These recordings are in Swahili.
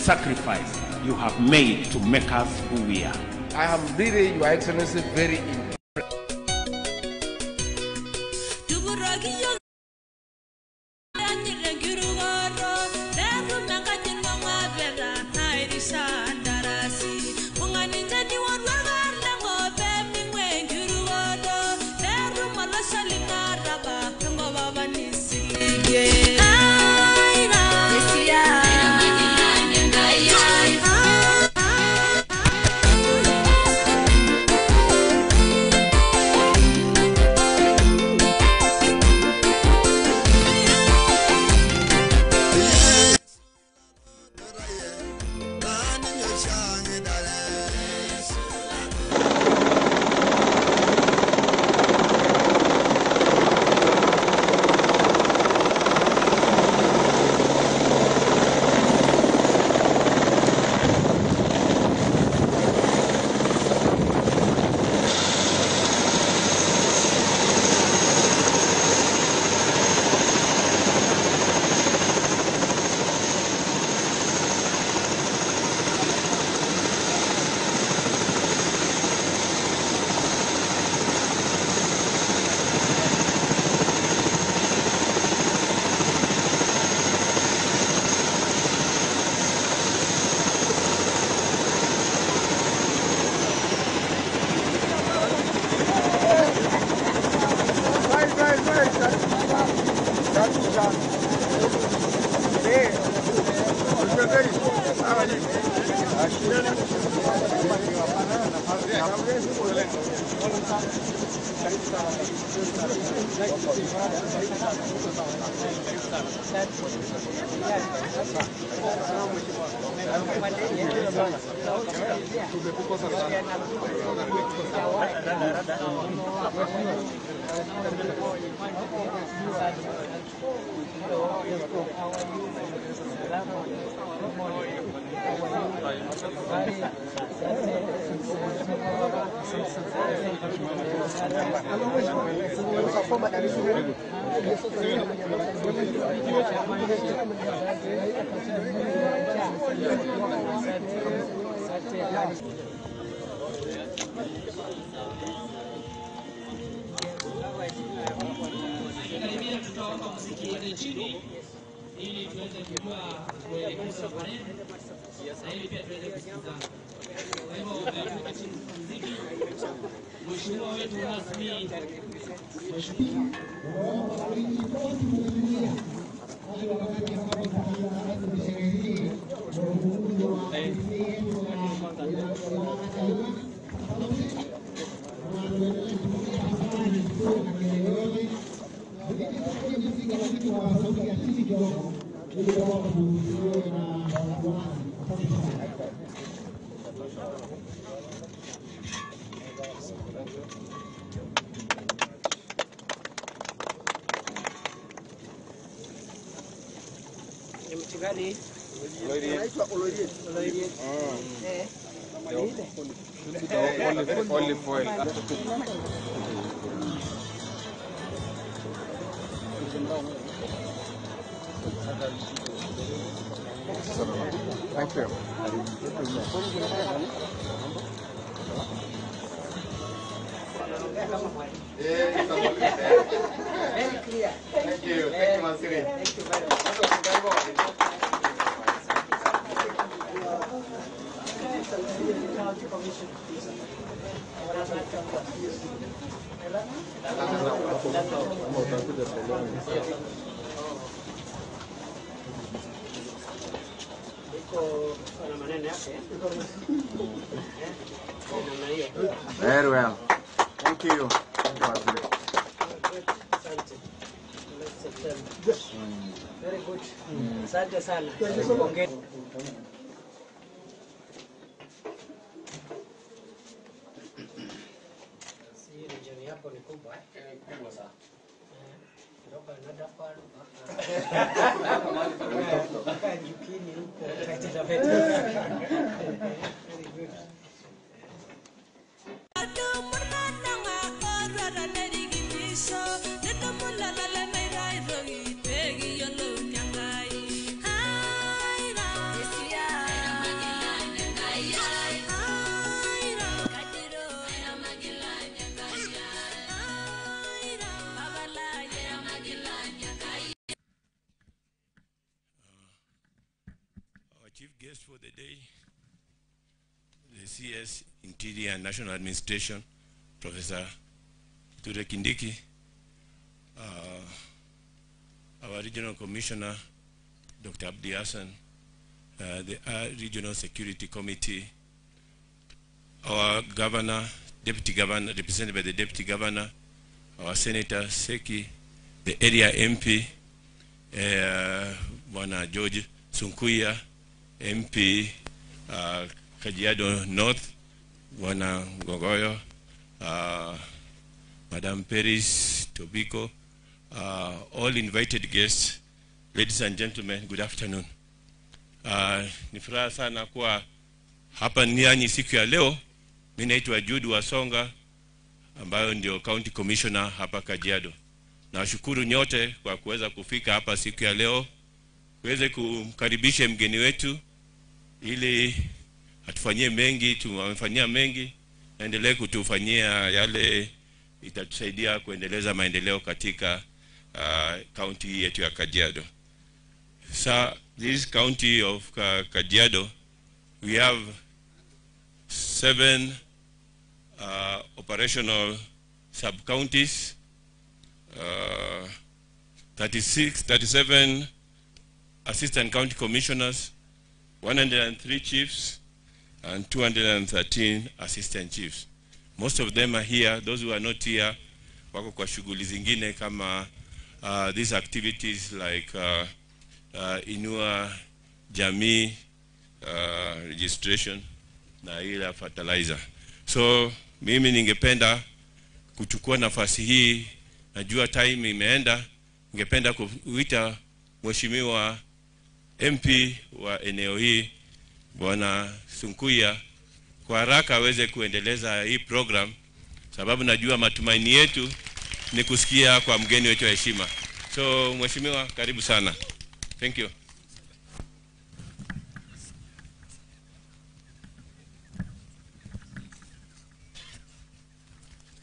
sacrifice you have made to make us who we are. I am really, Your Excellency, very impressed. Thank you. Very clear. Thank you. Thank you, Masiri. Thank you very much. Very well. Thank you. Very good. Asante sana. Region yako ni kubwa kubwa sana. Kutoka Nadafar mpaka Jukini huko katika Very good. chief guest for the day, the CS Interior and National Administration, Professor Kindiki, our Regional Commissioner, Dr. Abdi Hassan, the Regional Security Committee, our Governor, Deputy Governor, represented by the Deputy Governor, our Senator Seki, the area MP, Bwana George Sunkuya, MP Kajiado North, Bwana Gogoyo, Madam Peris Tobiko, all invited guests, ladies and gentlemen, good afternoon. Ni furaha sana kuwa hapa niani siku ya leo. Mimi naitwa Jude Wasonga, ambayo ndio County Commissioner hapa Kajiado. Nawashukuru nyote kwa kuweza kufika hapa siku ya leo, kuweze kumkaribisha mgeni wetu ili atufanyie mengi. Tumefanyia mengi, endelee kutufanyia yale itatusaidia kuendeleza maendeleo katika county yetu ya Kajiado. So this county of Kajiado, we have 7 operational sub-counties, 37 assistant county commissioners, 103 chiefs, and 213 assistant chiefs. Most of them are here. Those who are not here, wako kwa shughuli zingine kama these activities like Inua Jamii registration na ile fertilizer. So mimi ningependa kuchukua nafasi hii, najua time imeenda, ningependa kuita Mheshimiwa MP wa eneo hii Bwana Sunkuya kwa haraka aweze kuendeleza hii program, sababu najua matumaini yetu ni kusikia kwa mgeni wetu wa heshima. So Mheshimiwa, karibu sana. Thank you.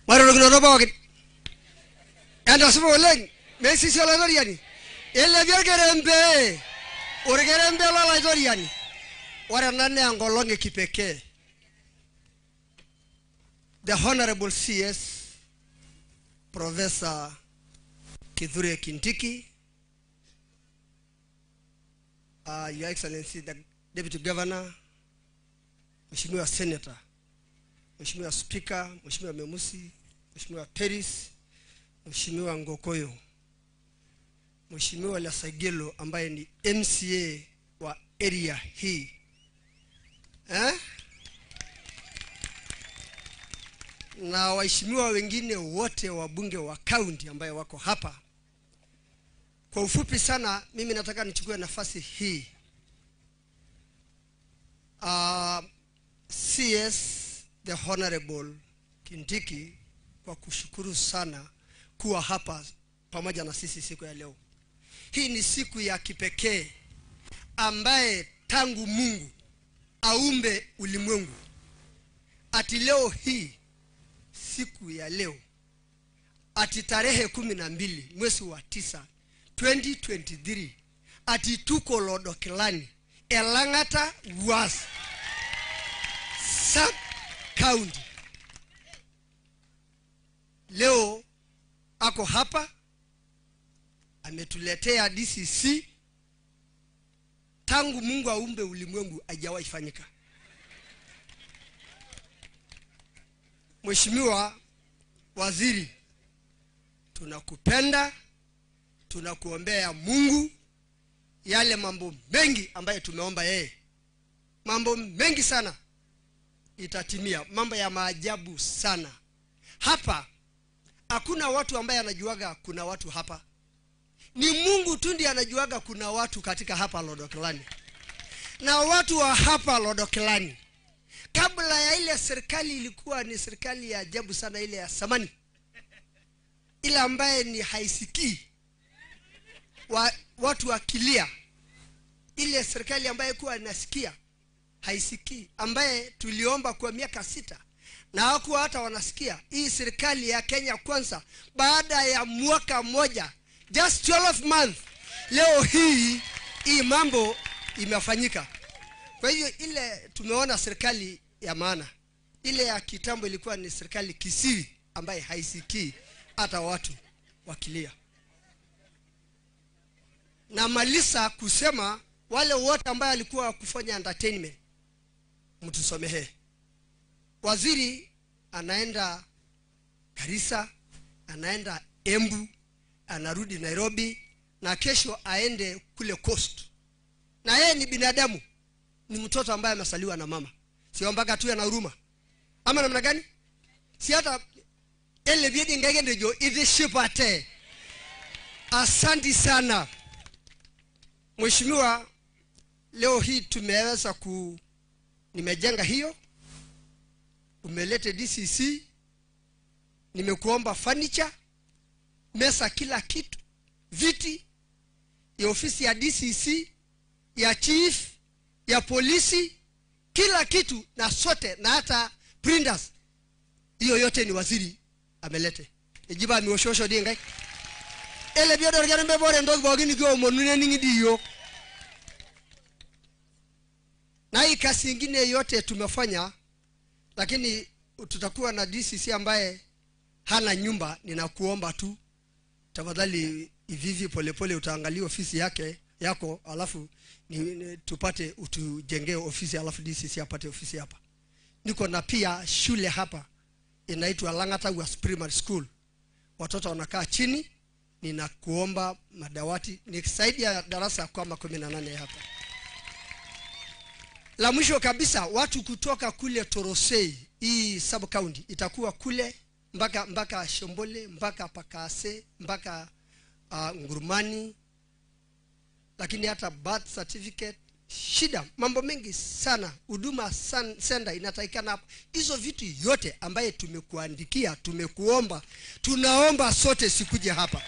Maro gno bawagin. Anda sumo leng, Messi sala doriani. Ele gerembe. Ore gerembe la doriani. Ora nane angolonge kipekee. The Honorable CS Professor Kindiki, Your Excellency the Deputy Governor, Mheshimiwa Senator, Mheshimiwa Speaker, Mheshimiwa Memusi, Mheshimiwa Peris, Mheshimiwa Ngokoyo, Mheshimiwa Lasagelo ambaye ni MCA wa area hii. Na waheshimiwa wengine wote wabunge wa county ambayo wako hapa. Kwa ufupi sana mimi nataka nichukue nafasi hii CS the Honorable Kindiki kwa kushukuru sana kuwa hapa pamoja na sisi siku ya leo. Hii ni siku ya kipekee ambaye tangu Mungu aumbe ulimwengu, ati leo hii siku ya leo, ati tarehe 12 mwezi wa 9 2023, ati tuko Lodokilani, Elanga'Ta Wuas sub county. Leo ako hapa ametuletea DCC. Tangu Mungu aumbe ulimwengu hajawahi fanyika. Mheshimiwa Waziri, tunakupenda, tunakuombea Mungu yale mambo mengi ambayo tumeomba yeye. Mambo mengi sana itatimia, mambo ya maajabu sana. Hapa hakuna watu ambaye anajuaga kuna watu hapa. Ni Mungu tu ndiye anajuaga kuna watu katika hapa Lodokilani. Na watu wa hapa Lodokilani, kabla ya ile serikali ilikuwa ni serikali ya ajabu sana, ile ya samani, ile ambaye ni haisikii watu wakilia. Ile serikali ambaye kuwa inasikia haisikii, ambaye tuliomba kwa miaka 6 na hawakuwa hata wanasikia. Hii serikali ya Kenya Kwanza, baada ya mwaka moja, just 12 months, leo hii mambo imefanyika. Kwa hivyo ile tumeona serikali ya maana. Ile ya kitambo ilikuwa ni serikali kisiri ambaye haisikii hata watu wakilia. Na malisa kusema wale wote ambao walikuwa kufanya entertainment mtusomehe. Waziri anaenda Garissa, anaenda Embu, anarudi Nairobi, na kesho aende kule coast. Na yeye ni binadamu, ni mtoto ambaye amesaliwa na mama. Sio mpaka tu ana huruma. Ama namna gani? Si hata ele biedi ngege ndio idhishipate. Asante sana. Mheshimiwa, leo hii tumeweza nimejenga hiyo. Umelete DCC. Nimekuomba furniture, mesa, kila kitu, viti ya ofisi ya DCC, ya chief, ya polisi, kila kitu, na sote, na hata printers. Hiyo yote ni waziri amelete. Ejiba miwoshosho dingai. Ele biodo rgarembe bore ndogi bogini go monune ningi diyo. Na hii kazi nyingine yote tumefanya, lakini tutakuwa na DCC ambaye hana nyumba. Ninakuomba tu tafadhali hivi polepole utaangalia ofisi yako, alafu tupate utujengee ofisi, alafu DCC apate ofisi hapa. Niko na pia shule hapa inaitwa Elanga'Ta Wuas Primary School. Watoto wanakaa chini. Ninakuomba madawati, nikisaidia darasa kama 18 hapa. La mwisho kabisa, watu kutoka kule Torosei, hii sub county itakuwa kule mpaka Shombole, mpaka Pakase, mpaka Ngurumani, lakini hata birth certificate, shida, mambo mengi sana. Huduma center inatakikana hapo. Hizo vitu yote ambaye tumekuandikia, tumekuomba, tunaomba sote sikuje hapa.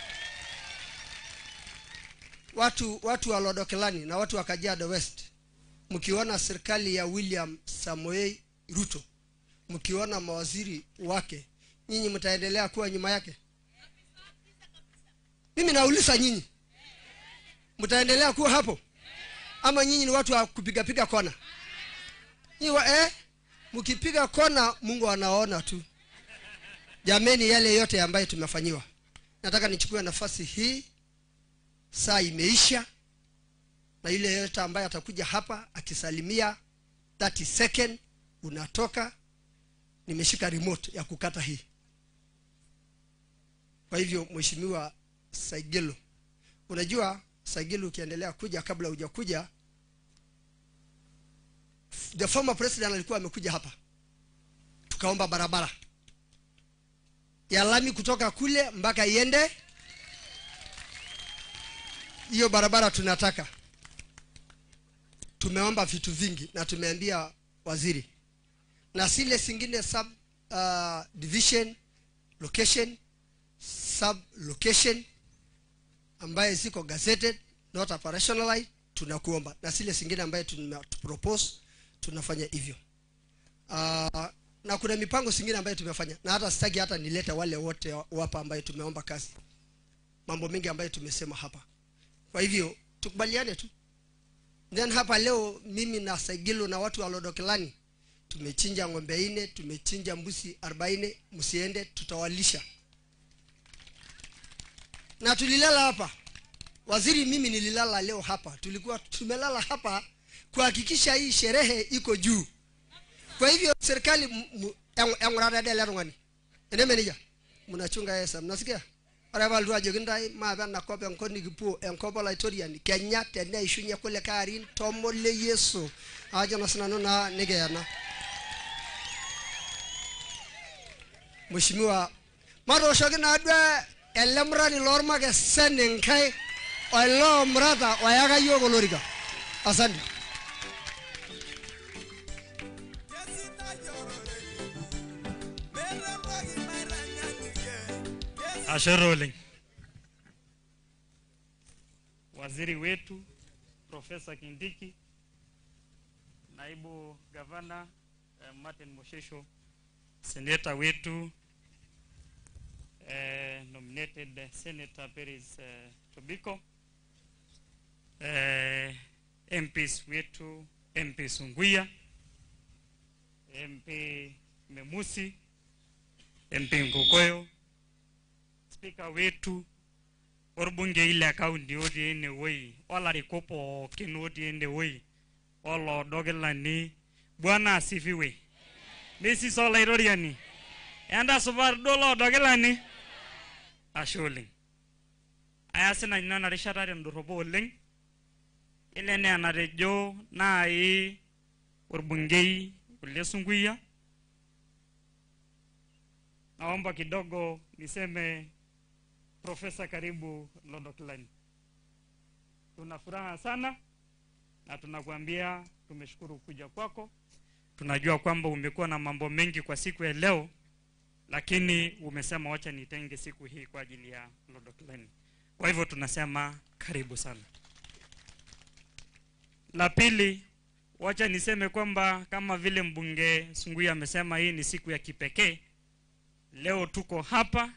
Watu wa Lodokelani na watu wa Kajiado West, mkiona serikali ya William Samoei Ruto, mkiona mawaziri wake, nyinyi mtaendelea kuwa nyuma yake? Mimi nauliza nyinyi, mtaendelea kuwa hapo? Ama nyinyi ni watu wa kupiga kona? Nyinyi mkipiga kona Mungu anaona tu. Jameni, yale yote ambaye tumefanyiwa. Nataka nichukue nafasi hii, saa imeisha, na yule yote ambaye atakuja hapa akisalimia 30 second unatoka. Nimeshika remote ya kukata hii. Kwa hivyo Mheshimiwa Saigilo, unajua Saigilo ukiendelea kuja, kabla hujakuja, the former president alikuwa amekuja hapa, tukaomba barabara ya lami kutoka kule mpaka iende. Hiyo barabara tunataka. Tumeomba vitu vingi na tumeambia waziri, na zile zingine sub division location, sub location ambaye ziko gazetted not operationalized, tunakuomba. Na zile zingine ambaye tunapropose tunafanya hivyo. Na kuna mipango zingine ambayo tumefanya, na hata sitaki hata nilete wale wote hapa ambaye tumeomba kazi. Mambo mengi ambayo tumesema hapa. Kwa hivyo tukubaliane tu. Then hapa leo mimi na Saigilo na watu wa Lodokelani tumechinja ng'ombe 4, tumechinja mbuzi 40, msiende, tutawalisha. Na tulilala hapa. Waziri, mimi nililala leo hapa. Tumelala hapa kuhakikisha hii sherehe iko juu. Kwa hivyo serikali ngurada dele rungani. Ene meneja, mnachunga yesa, mnasikia? Araba lwa jogindai maba na kope nkoni gipo enkobo laitorian Kenya tene ishunya kule karin tomole Yesu. Aja nasana na negeyana. Mheshimiwa maro shogina adwa elemrani lorma ke senenkai olo mrata wayaga yogo loriga. Asante. Asherolling. Waziri wetu Profesa Kindiki, naibu gavana Martin Moshesho, seneta wetu nominated Senator Peris Tobiko, MPs wetu, MP Sunguya, MP Memusi, MP Ngokoyo, Speaker wetu, orbunge ile kaunti odi ene wei, olarikok pookin odi ene wei, oloodokilani, Bwana asifiwe. Mesi sola iroriani. Enda subar dolo odokilani. Ashe oleng. Aya sina nina rishata tendoropo oleng. Ile ne enatejo nai orbungei Ole Sunguya. Naomba kidogo niseme Profesa karibu Lodokilani. Tuna furaha sana na tunakuambia tumeshukuru kuja kwako. Tunajua kwamba umekuwa na mambo mengi kwa siku ya leo, lakini umesema wacha nitenge siku hii kwa ajili ya Lodokilani. Kwa hivyo tunasema karibu sana. La pili, wacha niseme kwamba kama vile mbunge Sunguya amesema hii ni siku ya kipekee. Leo tuko hapa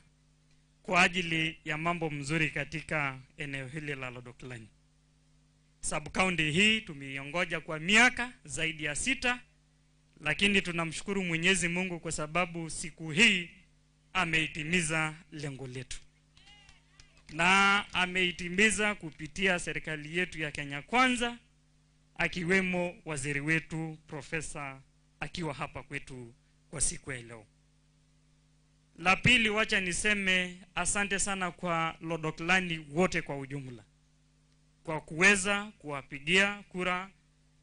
kwa ajili ya mambo mzuri katika eneo hili la Lodokilani. Sub-county hii tumeiongoja kwa miaka zaidi ya 6, lakini tunamshukuru Mwenyezi Mungu kwa sababu siku hii ameitimiza lengo letu. Na ameitimiza kupitia serikali yetu ya Kenya Kwanza, akiwemo waziri wetu Profesa akiwa hapa kwetu kwa siku ya leo. La pili, wacha niseme asante sana kwa Lodokilani wote kwa ujumla kwa kuweza kuwapigia kura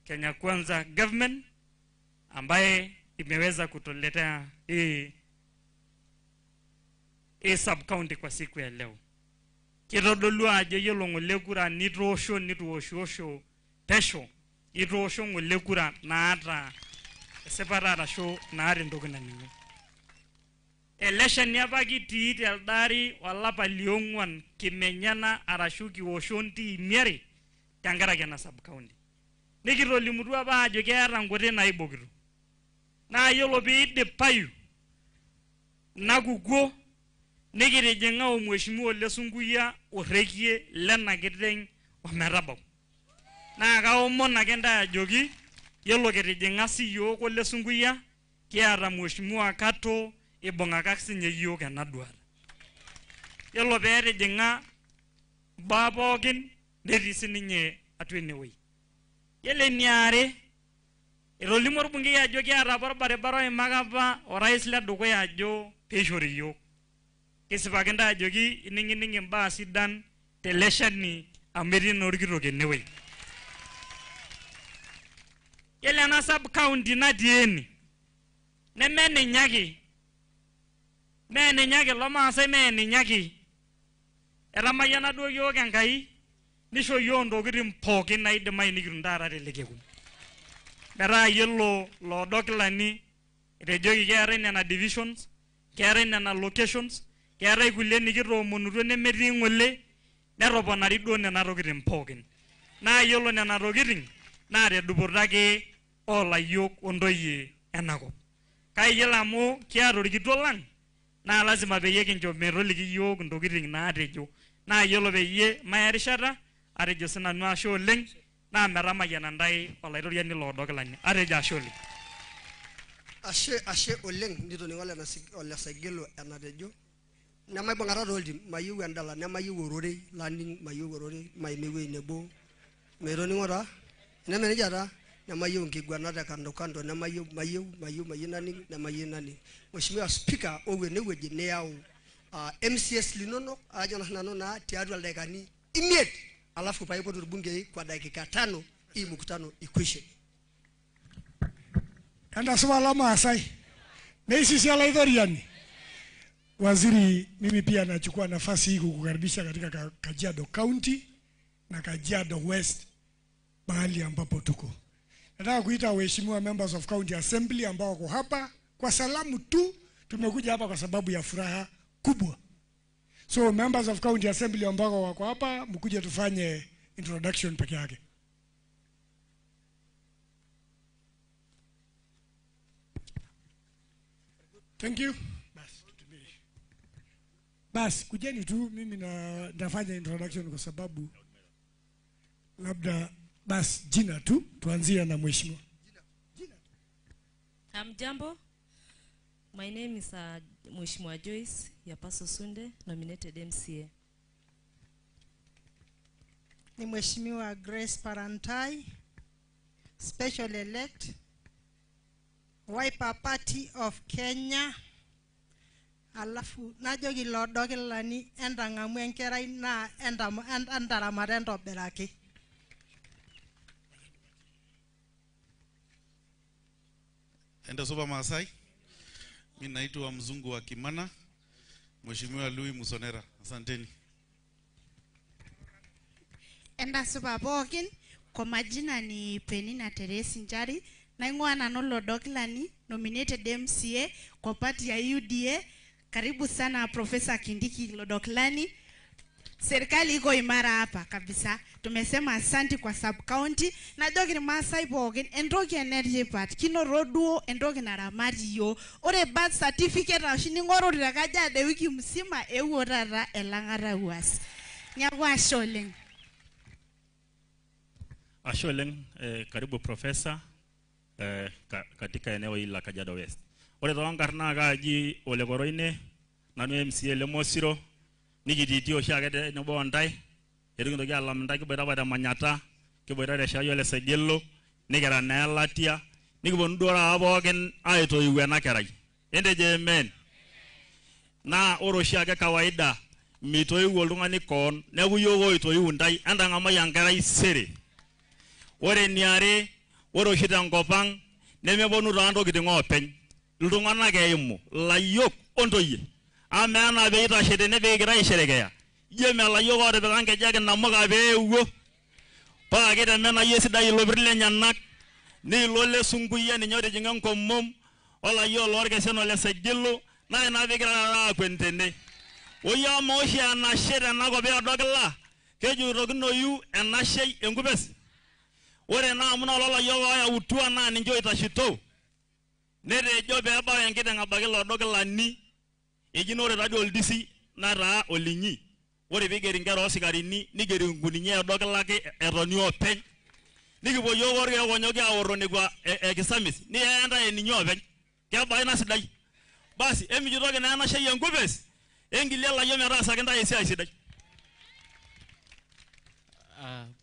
Kenya Kwanza government ambaye imeweza kutuletea hii sub-county kwa siku ya leo. Kitodolu ajo yiolo ng'ole kura nituosho pesho itoosho ng'ole kura naata esipata arashu naata entoki naningo. Election apa kitii teldari olapa liong'uan kimenyana arashu kiosho ntiimiare tenkaraki ena sub-county. Nikitolimutua apa ajo keeta nkuti naibokito. Na yiolo piidipayu nakukuo nikitijing'a Mheshimiwa Ole Sunguya orekie lena kiteng ometabau. Na kaomon ake ntae ajoki yiolo kitijing'a siyiok Ole Sunguya kiata Mheshimiwa Kato ibung'akaki sinye yiok ena duata. Yiolo peetijing'a mbaa pookin netii sininye atua enewei. Yiolo eniare etolimu orbungei ajo kiata apa orbaribara oimaka apa orais ledukuya ajo peishori yiok. Kisipaki ntae ajoki ining'ining' imbaa sidan tele shani amu etii naa orkitok enewei. Yiolo ena sub-county natii ene neme ninye ake. Mee ninye ake Lomaasai, mee ninye ake. Etamayiana duo yiok Enkai nisho yiok ntokitin pookin naidimayu nikitum taata tele kekun. Metaa yiolo Lodokilani etejoki keetai nena divisions, keetai nena locations, keetai kulie nikitoomonutuo nemetii ng'ole, netoponari duo nena tokitin pookin. Naa yiolo nena tokitin naa tedupoto ake oolayiok ontoyie enakop. Kake yiolo amu kiata orkitok lang naa lazima peyie kincho metoliki yiok ntokitin naatejo. Naa yiolo peyie maya erishata atejo sinanu ashe oleng naa metamayiana ntae olaitoriani Lodokilani. Atejo ashe oleng. Ashe oleng nitoning'o Ole Saigelo enatejo. Nemaibung'ata tooltim, mayieu endala, nemayieu ororei, laning mayieu ororei, maimewei nebo. Metoning'o taa. Neme nejia taa. Nemayieu nkiguanat te kando kando, mayieu naning, nemayieu naning. Mheshimiwa Speaker owe enewueji niyau MCS linonok ajo nanu naa tiatua ildaikani 5 alafu paipotu irbungei kwa dakika 5 hii mkutano ikwishe. Enda supa Lomaasai. Neisisi olaithoriani. Waziri, mimi pia nachukua nafasi hii kukukaribisha katika Kajiado County na Kajiado West mahali ambapo tuko. Nataka kuita waheshimiwa members of county assembly ambao wako hapa kwa salamu tu. Tumekuja hapa kwa sababu ya furaha kubwa. So members of county assembly ambao wako hapa mkuje tufanye introduction peke yake. Thank you. Bas, kujeni tu mimi nafanya introduction kwa sababu labda Bas jina tu tuanzie na mheshimiwa. Jambo. My name is Mheshimiwa Joyce Yapaso Sunde, nominated MCA. Ni Mheshimiwa Grace Parantai, special elect, Wiper Party of Kenya. Alafu najoki lodo kilani endangamu enkerai na endaramare ntobiraki. Enda soba Maasai. Mimi naitwa mzungu wa Kimana. Mheshimiwa Louis Musonera. Asanteni. Enda soba Bokin. Kwa majina ni Penina Teresi Njari. Naingwa na nolo dokilani nominated MCA kwa party ya UDA. Karibu sana Professor Kindiki Lodoklani. Serikali iko imara hapa kabisa. Tumesema asante kwa sub county. Na dogi ni Maasai Bokin endogi energy part kino roduo endogi na ramati yo. Ore birth certificate na shiningoro dirakaja de wiki msima ewo rara Elanga'Ta Wuas. Nyagwa Sholeng. Asholeng, karibu Professor katika eneo hili la Kajiado West. Ore tawangarna gaji olegoroine nanu MCA lemosiro nigititio shagede nebo ndai erindo gya lamndaki boda manyata kiboda de shayo le segello nigera na latia nigibondora abogen aito iwe na kerai ende jemen na oro shage kawaida mitoi wolungani kon nebu yogo ito yundai anda ngama yangerai sere ore niare oro shita ngopang nemebonu rando gitingo pen Lutungana keimu layok ontoyie amena beita shede ne begira isherekea yeme layok ore bekange jake namuka beewuo pa kete mena yesidai lobirle nyanak ni lole sunguye ni nyode jinga nkomom ola yo lorgeseno le segillo na ina begira ra kwentene oya moshi ana shede na go be odogla keju rogno yu ena shei engubes ore na amuna lola yo ya utua na ninjo itashito Nere jobe aba yankite ngabaki lodokila ni ejinore radio oldisi nara olinyi ore bigeri ngero osikarini nigeri nguninye odokilaki etoni openy nikipo yogo orge konyoki aorone kwa ekisamis ni enda eninyo openy keba ina sidai basi emijitoki na ena shei enkupes engilia layo metaasaki ntae esiai sidai.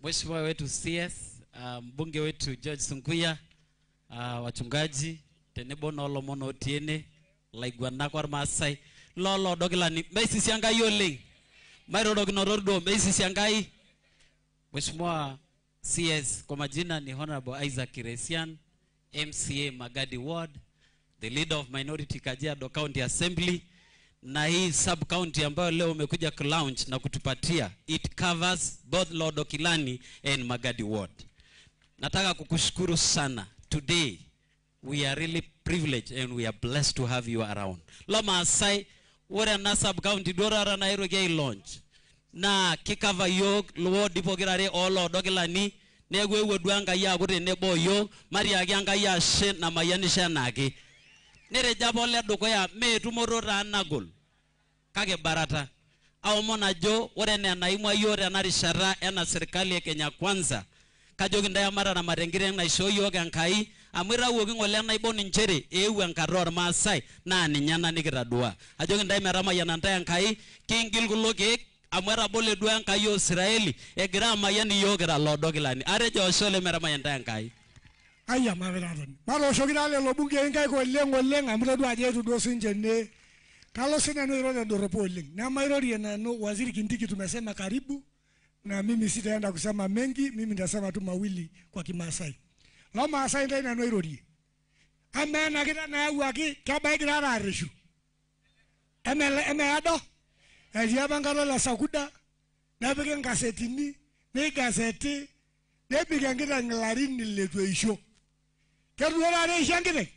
Mheshimiwa wetu CS, mbunge wetu George Sunkuya, wachungaji tenebo nolomono tiene laiguanak ormaasai lolo dogilani meisisi Enkai oleng mairorokinoto meisisi Enkai. Mheshimiwa CS, kwa majina ni Honorable Isaac Kiresian, MCA Magadi Ward, the leader of minority Kajiado County Assembly, na hii sub county ambayo leo umekuja launch na kutupatia, it covers both Lodokilani and Magadi Ward. Nataka kukushukuru sana. Today we are really privileged and we are blessed to have you around. Lama sai wore na sub county dorara na iroge launch na kikava yo lo dipogirare olo dogilani negwe wedwanga ya gute nebo yo maria gyanga ya she na mayanisha nage nere jabole dukoya me tumoro ranagol kage barata au mona jo wore na naimwa yore na rishara ena serikali ya Kenya Kwanza kajogi ndaya mara na marengire na ishoyo Enkai amira wogi ngole na iboni nchere ewu enkaror Maasai na ninyana nikiradua ajogi ndaya merama yananta Enkai kingil kuloke amira bole dua Enkai yo Israeli egira mayani yogira lodogilani arejo shole merama yananta Enkai aya maveradon malo shogirale lobunge Enkai ko lengo amira dua jetu do sinjene kalo sina no irone do repoling na mairori na no waziri Kindiki tumesema karibu na mimi sitaenda kusema mengi, mimi nitasema tu mawili kwa Kimasai. Lo Maasai ndio ina noirori. Amena kita na waki kaba igrara arishu. Ado. Elia bangalo la sakuda. Na bige ngasetini, ne gazeti, ne bige ngita nglarini letwe isho. Kedwala re shangire.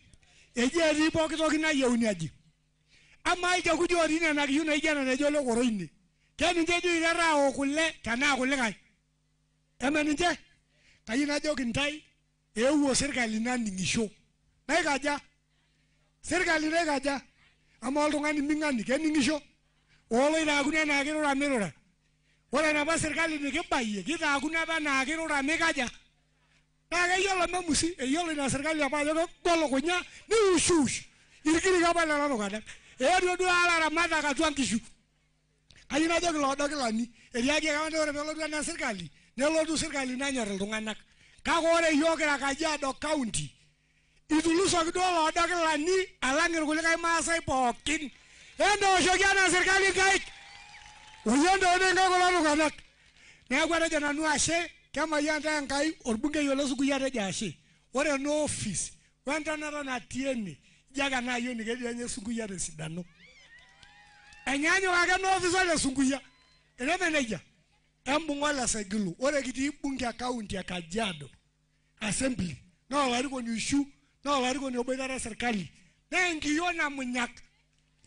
Eje ripo kitoki na yeuni aji. Ama ija kujori na nakiyuna ijana na jolo koroini. Kani njeju irara okule kana okule kai emenje kayina jogintai ewo serikali nani ngisho naikaja serikali naikaja ama oltungani mingani keningisho olo ira kuna na kirura mirura wala na ba serikali nikibaye kita kuna ba na kirura mikaja Na yolo mamusi, yolo na serikali apa yo golo kunya ni ushush. Irikiri kapa na lano kada. Erio do ala ramada ka tuan kishu. Ayina jo lo doglani. Eriage ka ndo rebelo do na serikali. Nelo do serikali na nyor lunganak. Ka gore yo kira Kajiado County. Ituluso kido lo doglani alangir kulika Maasai pokin. Endo shogiana serikali kai. Uyondo ndenga ko lano kada. Na gwada jana nuashe kama yanda ngai orbunge yolo suku yare jashe. Ore no office. Wanta na tieni. Jaga na yo nigedi anye sunguya de sidano. Enyanyo aga no officer le sunguya. Ene manager. Embungola segilu. Ore kiti bunge account ya Kajiado Assembly. No wari ko nyushu, no wari ko nyobedara serikali. Na ngiyo na munyak.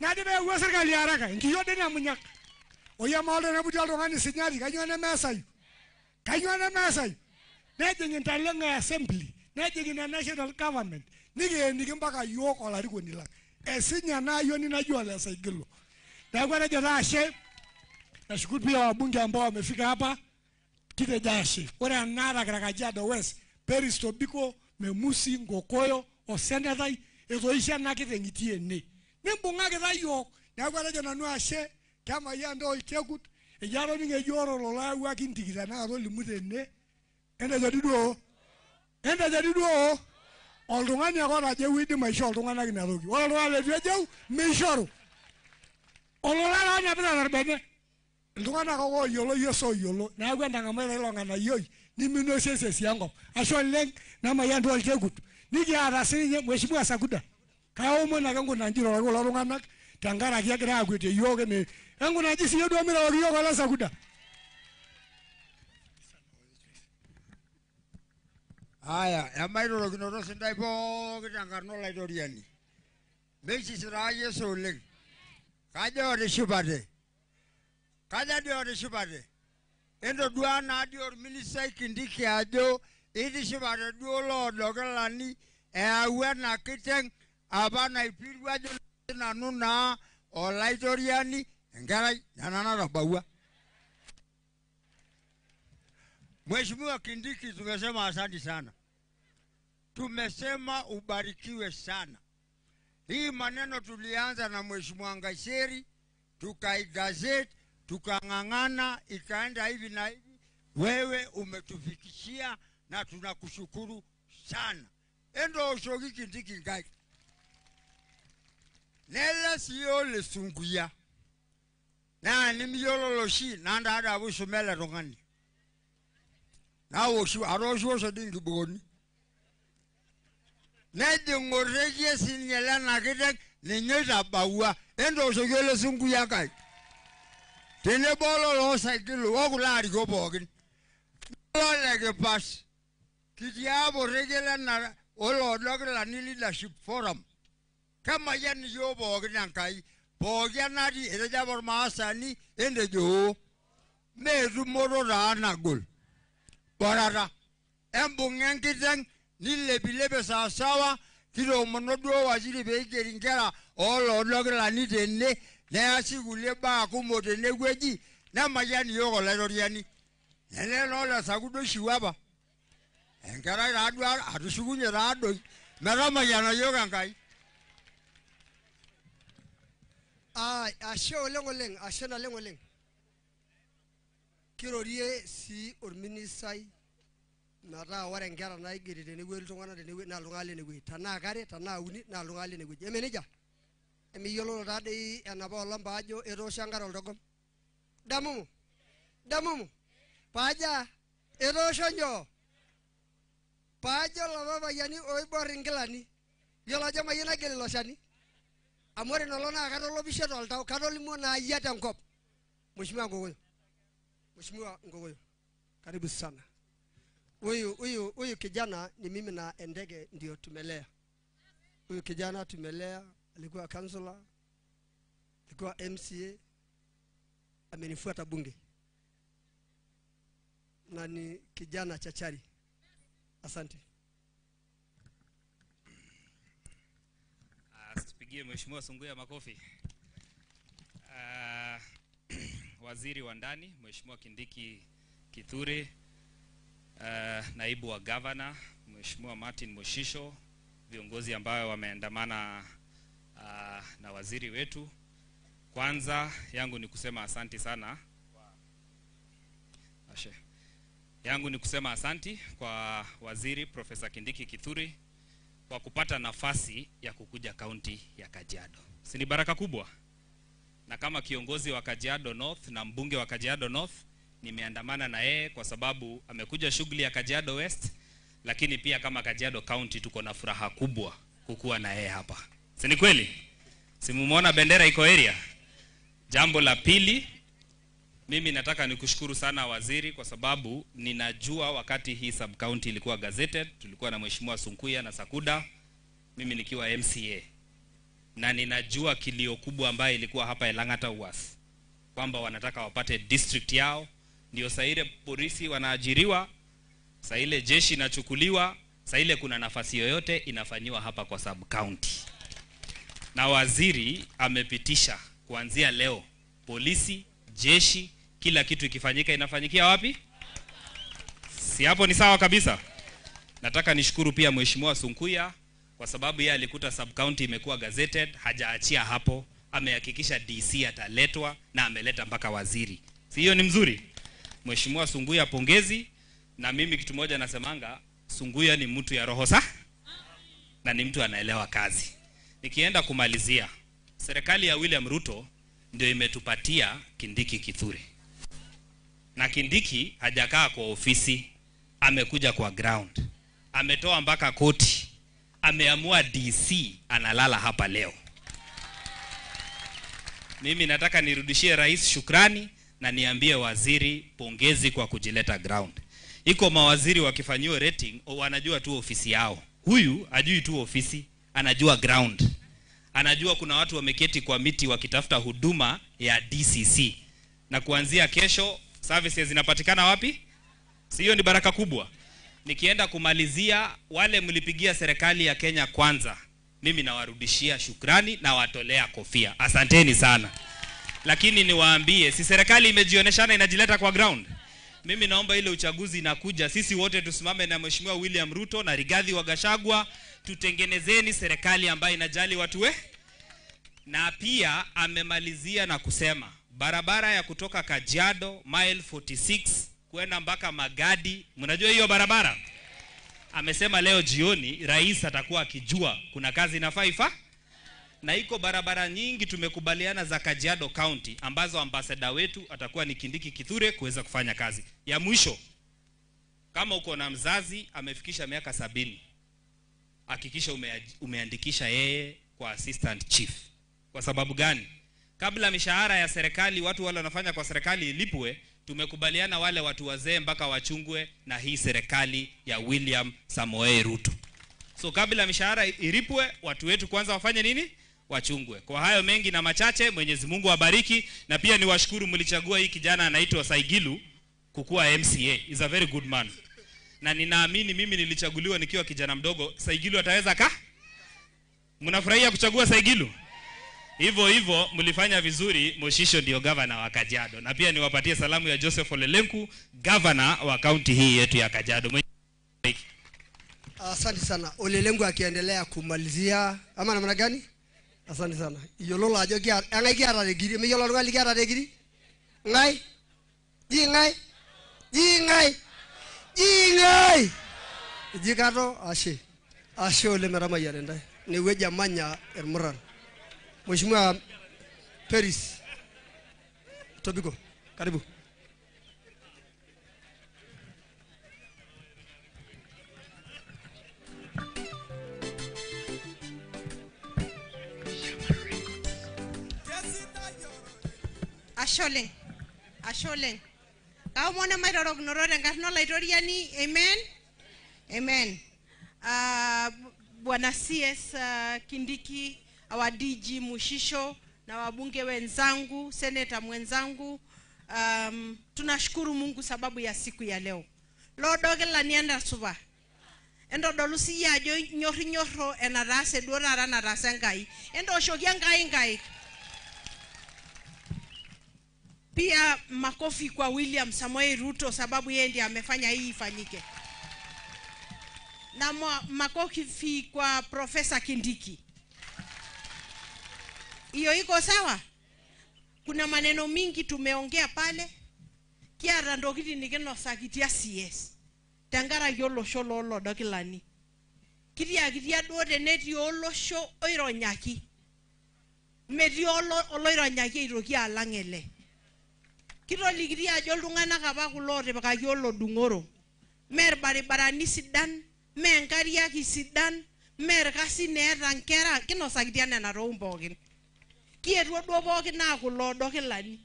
Na de be serikali haraka. Ngiyo de na munyak. Oya mawle na budalo ngani sinyari kanyo na mesai. Kanyo na mesai. Na jengin talenga assembly. Na jengin na national government. Nige mpaka yoko la riko nila. Esinya na yoni na jua la saigilo. Na kwa rejo rashe. Na shukuru pia wabunge ambao wamefika hapa. Kite jashe. Ore anara kira Kajiado West. Peris Tobiko, Memusi, Ngokoyo, Osenetai. Ezo isha na kite ngitie ne. Nimbunga kita yok. Na kwa rejo nanu ashe. Kama yando itekut. Ejaro ninge yoro lola uwa kintikita na kato limute ne. Enda jadido. Enda jadido. Oltung'ani ake otajo eidim aishoo oltung'anak ina toki. Ore oltung'ani leitu ejeu meishoru. Olola onyapita torbene. Iltung'anak ake ooyiolo Yesu ooyiolo. Neeku entang'amai ilo ng'anayioi niminosie esiai enkop. Ashe oleng namayian duo olchekut. Nikiata sininye Mheshimiwa Sakuda. Kaomon ake nkunanji iroroki kulo tung'anak tenkaraki egira aakuetie iyiok ene. Enkunanji siiyie duo miroroki iyiok ole Sakuda. Aya, emairorokinoto sidai pooki tenkarna olaitoriani. Meisisiraa Yesu oleng. Kajo otishipate. Kaja dii otishipate. Entodua naa dii orministai Kindiki ajo itishipate duo loodokilani eau ena kiteng apa naipirua ajo nanu naa olaitoriani enkerai nena natabaua. Mheshimiwa Kindiki tumesema asante sana. Tumesema ubarikiwe sana. Hii maneno tulianza na Mheshimiwa Ngasheri, tukaigazeti, tukang'ang'ana, ikaenda hivi na hivi. Wewe umetufikishia na tunakushukuru sana. Endo oshogi Kindiki ngai. Nela siyo le sunguya. Na nimiyololoshi nanda hada abusumela rongani. Na woshu arosho dingi boni. Nedi ngorege sinyela na kidek ninyeta bawa. Endo oshogi sunguya kai. Tene bolo lo saikilo wakula riko bogin. Lo lege pas. Kidiabo regela na olo dogla ni leadership forum. Kama yani yo bogin ankai. Bogin nadi edejabor maasani ende jo. Mezu moro rana gol. Barara. Embungen kiteng nilebilebe sawasawa. Kilo monodo waziri beigeri ngera olo dogla ni tene. Na sigule ba kumote negweji na majani yoko lairoriani. Nene lola sagudo shiwaba. Engara radwa atushugunye rado. Merama yana yoga ngai. Ashe oleng, ashe na oleng. Kirorie si orministai metaa ore nkera naigeri tenewueji iltung'anak tenewueji naa iltung'anak lenewueji. Tanaa kare, tanaa uni naa iltung'anak lenewueji. Eme nejia? Emiyiolo taadoi enapa olong paajo etoosho enkare oltogom. Damumu. Paaja etoosho nyoo? Paajo lapa payiani oibor inkilani. Yiolo ajo mayieu nagel ilo shani. Amu ore nolong naa katolopishe toltau, katolimuo naa yia tenkop. Mheshimiwa Ngogoyo. Karibu sana. Huyu kijana ni mimi na Endege ndio tumelea. Huyu kijana tumelea, alikuwa kansula, alikuwa MCA, amenifuata bunge. Na ni kijana chachari. Asante. Tupigie Mheshimiwa Sunguya makofi. Waziri wa ndani Mheshimiwa Kindiki Kithure, naibu wa governor Mheshimiwa Martin Moshisho, viongozi ambao wameandamana na waziri wetu. Kwanza yangu ni kusema asanti sana. Yangu ni kusema asanti kwa waziri Profesa Kindiki Kithure kwa kupata nafasi ya kukuja kaunti ya Kajiado. Si ni baraka kubwa? Na kama kiongozi wa Kajiado North na mbunge wa Kajiado North, nimeandamana na yeye kwa sababu amekuja shughuli ya Kajiado West, lakini pia kama Kajiado County tuko na furaha kubwa kukuwa na yeye hapa. Si ni kweli? Si mumeona bendera iko area? Jambo la pili, mimi nataka nikushukuru sana waziri kwa sababu ninajua wakati hii sub county ilikuwa gazetted, tulikuwa na Mheshimiwa Sunkuya na Sakuda, mimi nikiwa MCA. Na ninajua kilio kubwa ambayo ilikuwa hapa Elanga'Ta Wuas, kwamba wanataka wapate district yao, ndio saa ile polisi wanaajiriwa, saa ile jeshi inachukuliwa, saa ile kuna nafasi yoyote inafanyiwa hapa kwa sub county. Na waziri amepitisha kuanzia leo polisi, jeshi, kila kitu ikifanyika inafanyikia wapi? Si hapo ni sawa kabisa? Nataka nishukuru pia Mheshimiwa Sunkuya kwa sababu yeye alikuta sub county imekuwa gazetted, hajaachia hapo, amehakikisha DC ataletwa na ameleta mpaka waziri. Si hiyo ni mzuri? Mheshimiwa Sunkuya pongezi, na mimi kitu moja nasemanga, Sunkuya ni mtu ya roho na ni mtu anaelewa kazi. Nikienda kumalizia, serikali ya William Ruto ndio imetupatia Kindiki Kithure. Na Kindiki hajakaa kwa ofisi, amekuja kwa ground. Ametoa mpaka koti. Ameamua DC analala hapa leo. Mimi nataka nirudishie rais shukrani na niambie waziri pongezi kwa kujileta ground. Iko mawaziri wakifanyiwa rating wanajua tu ofisi yao. Huyu hajui tu ofisi, anajua ground. Anajua kuna watu wameketi kwa miti wakitafuta huduma ya DCC. Na kuanzia kesho services zinapatikana wapi? Si hiyo ni baraka kubwa? Nikienda kumalizia, wale mlipigia serikali ya Kenya kwanza, mimi nawarudishia shukrani na watolea kofia. Asanteni sana. Lakini niwaambie, si serikali imejioneshana inajileta kwa ground? Mimi naomba ile uchaguzi inakuja, sisi wote tusimame na Mheshimiwa William Ruto na Rigathi wa Gachagua, tutengenezeni serikali ambayo inajali watu Na pia amemalizia na kusema barabara ya kutoka Kajiado mile 46 kwenda mpaka Magadi, mnajua hiyo barabara? Amesema leo jioni rais atakuwa akijua kuna kazi inafaa. Na iko barabara nyingi tumekubaliana za Kajiado County ambazo ambassador wetu atakuwa ni Kindiki Kithure kuweza kufanya kazi. Ya mwisho, kama uko na mzazi amefikisha miaka 70, hakikisha umeandikisha yeye kwa assistant chief. Kwa sababu gani? Kabla mishahara ya serikali watu wale wanafanya kwa serikali ilipwe, tumekubaliana wale watu wazee mpaka wachungwe na hii serikali ya William Samoei Ruto. So kabla mishahara ilipwe, watu wetu kwanza wafanye nini? Wachungwe. Kwa hayo mengi na machache, Mwenyezi Mungu awabariki, na pia niwashukuru mlichagua hii kijana anaitwa Saigilu kukuwa MCA. Is a very good man. Na ninaamini mimi nilichaguliwa nikiwa kijana mdogo, Saigilu ataweza Mnafurahia kuchagua Saigilu? Hivyo mlifanya vizuri. Moshisho ndio governor wa Kajiado. Na pia niwapatie salamu ya Joseph Olelenku, governor wa county hii yetu ya Kajiado. Asante sana. Olelenku akiendelea kumalizia ama namna gani? Asante sana. Yololo ajo kia ngai kiara regiri, me yololo ngai kiara regiri. Ngai? Jingai. Jikato ashe ole merama yarenda. Ni weja manya ermuran. Mheshimiwa Paris Tobiko, karibu. Asholeng. Kau mwana mairorok norore ngarno laitoriani. Amen. Bwana CS Kindiki, our DG Mushisho na wabunge wenzangu, seneta mwenzangu, tunashukuru Mungu sababu ya siku ya leo. Lodogela nienda suba. Endo dolusi ya jo nyorro enarase duora na rasengai. Endo shogia ngai. Pia makofi kwa William Samoei Ruto sababu yeye ndiye amefanya hii ifanyike. Na makofi kwa Profesa Kindiki. Hiyo iko sawa? Kuna maneno mingi tumeongea pale. Kiara ndokiti nikinosakitia CS. Tangara yolosho lolo dokilani. Kitia duo teneti olosho oironyaki. Meti oloironyaki iroki alang'ele. Kitolikitia ajo iltung'anak apa kulo otipikaki olodung'oro. Meer baribarani sidan, mee nkariak sidan, mee irkasin eeta nkera, kinosakitia nena tokitin pookin. Kietuo duo pookin naa kulo dokilani.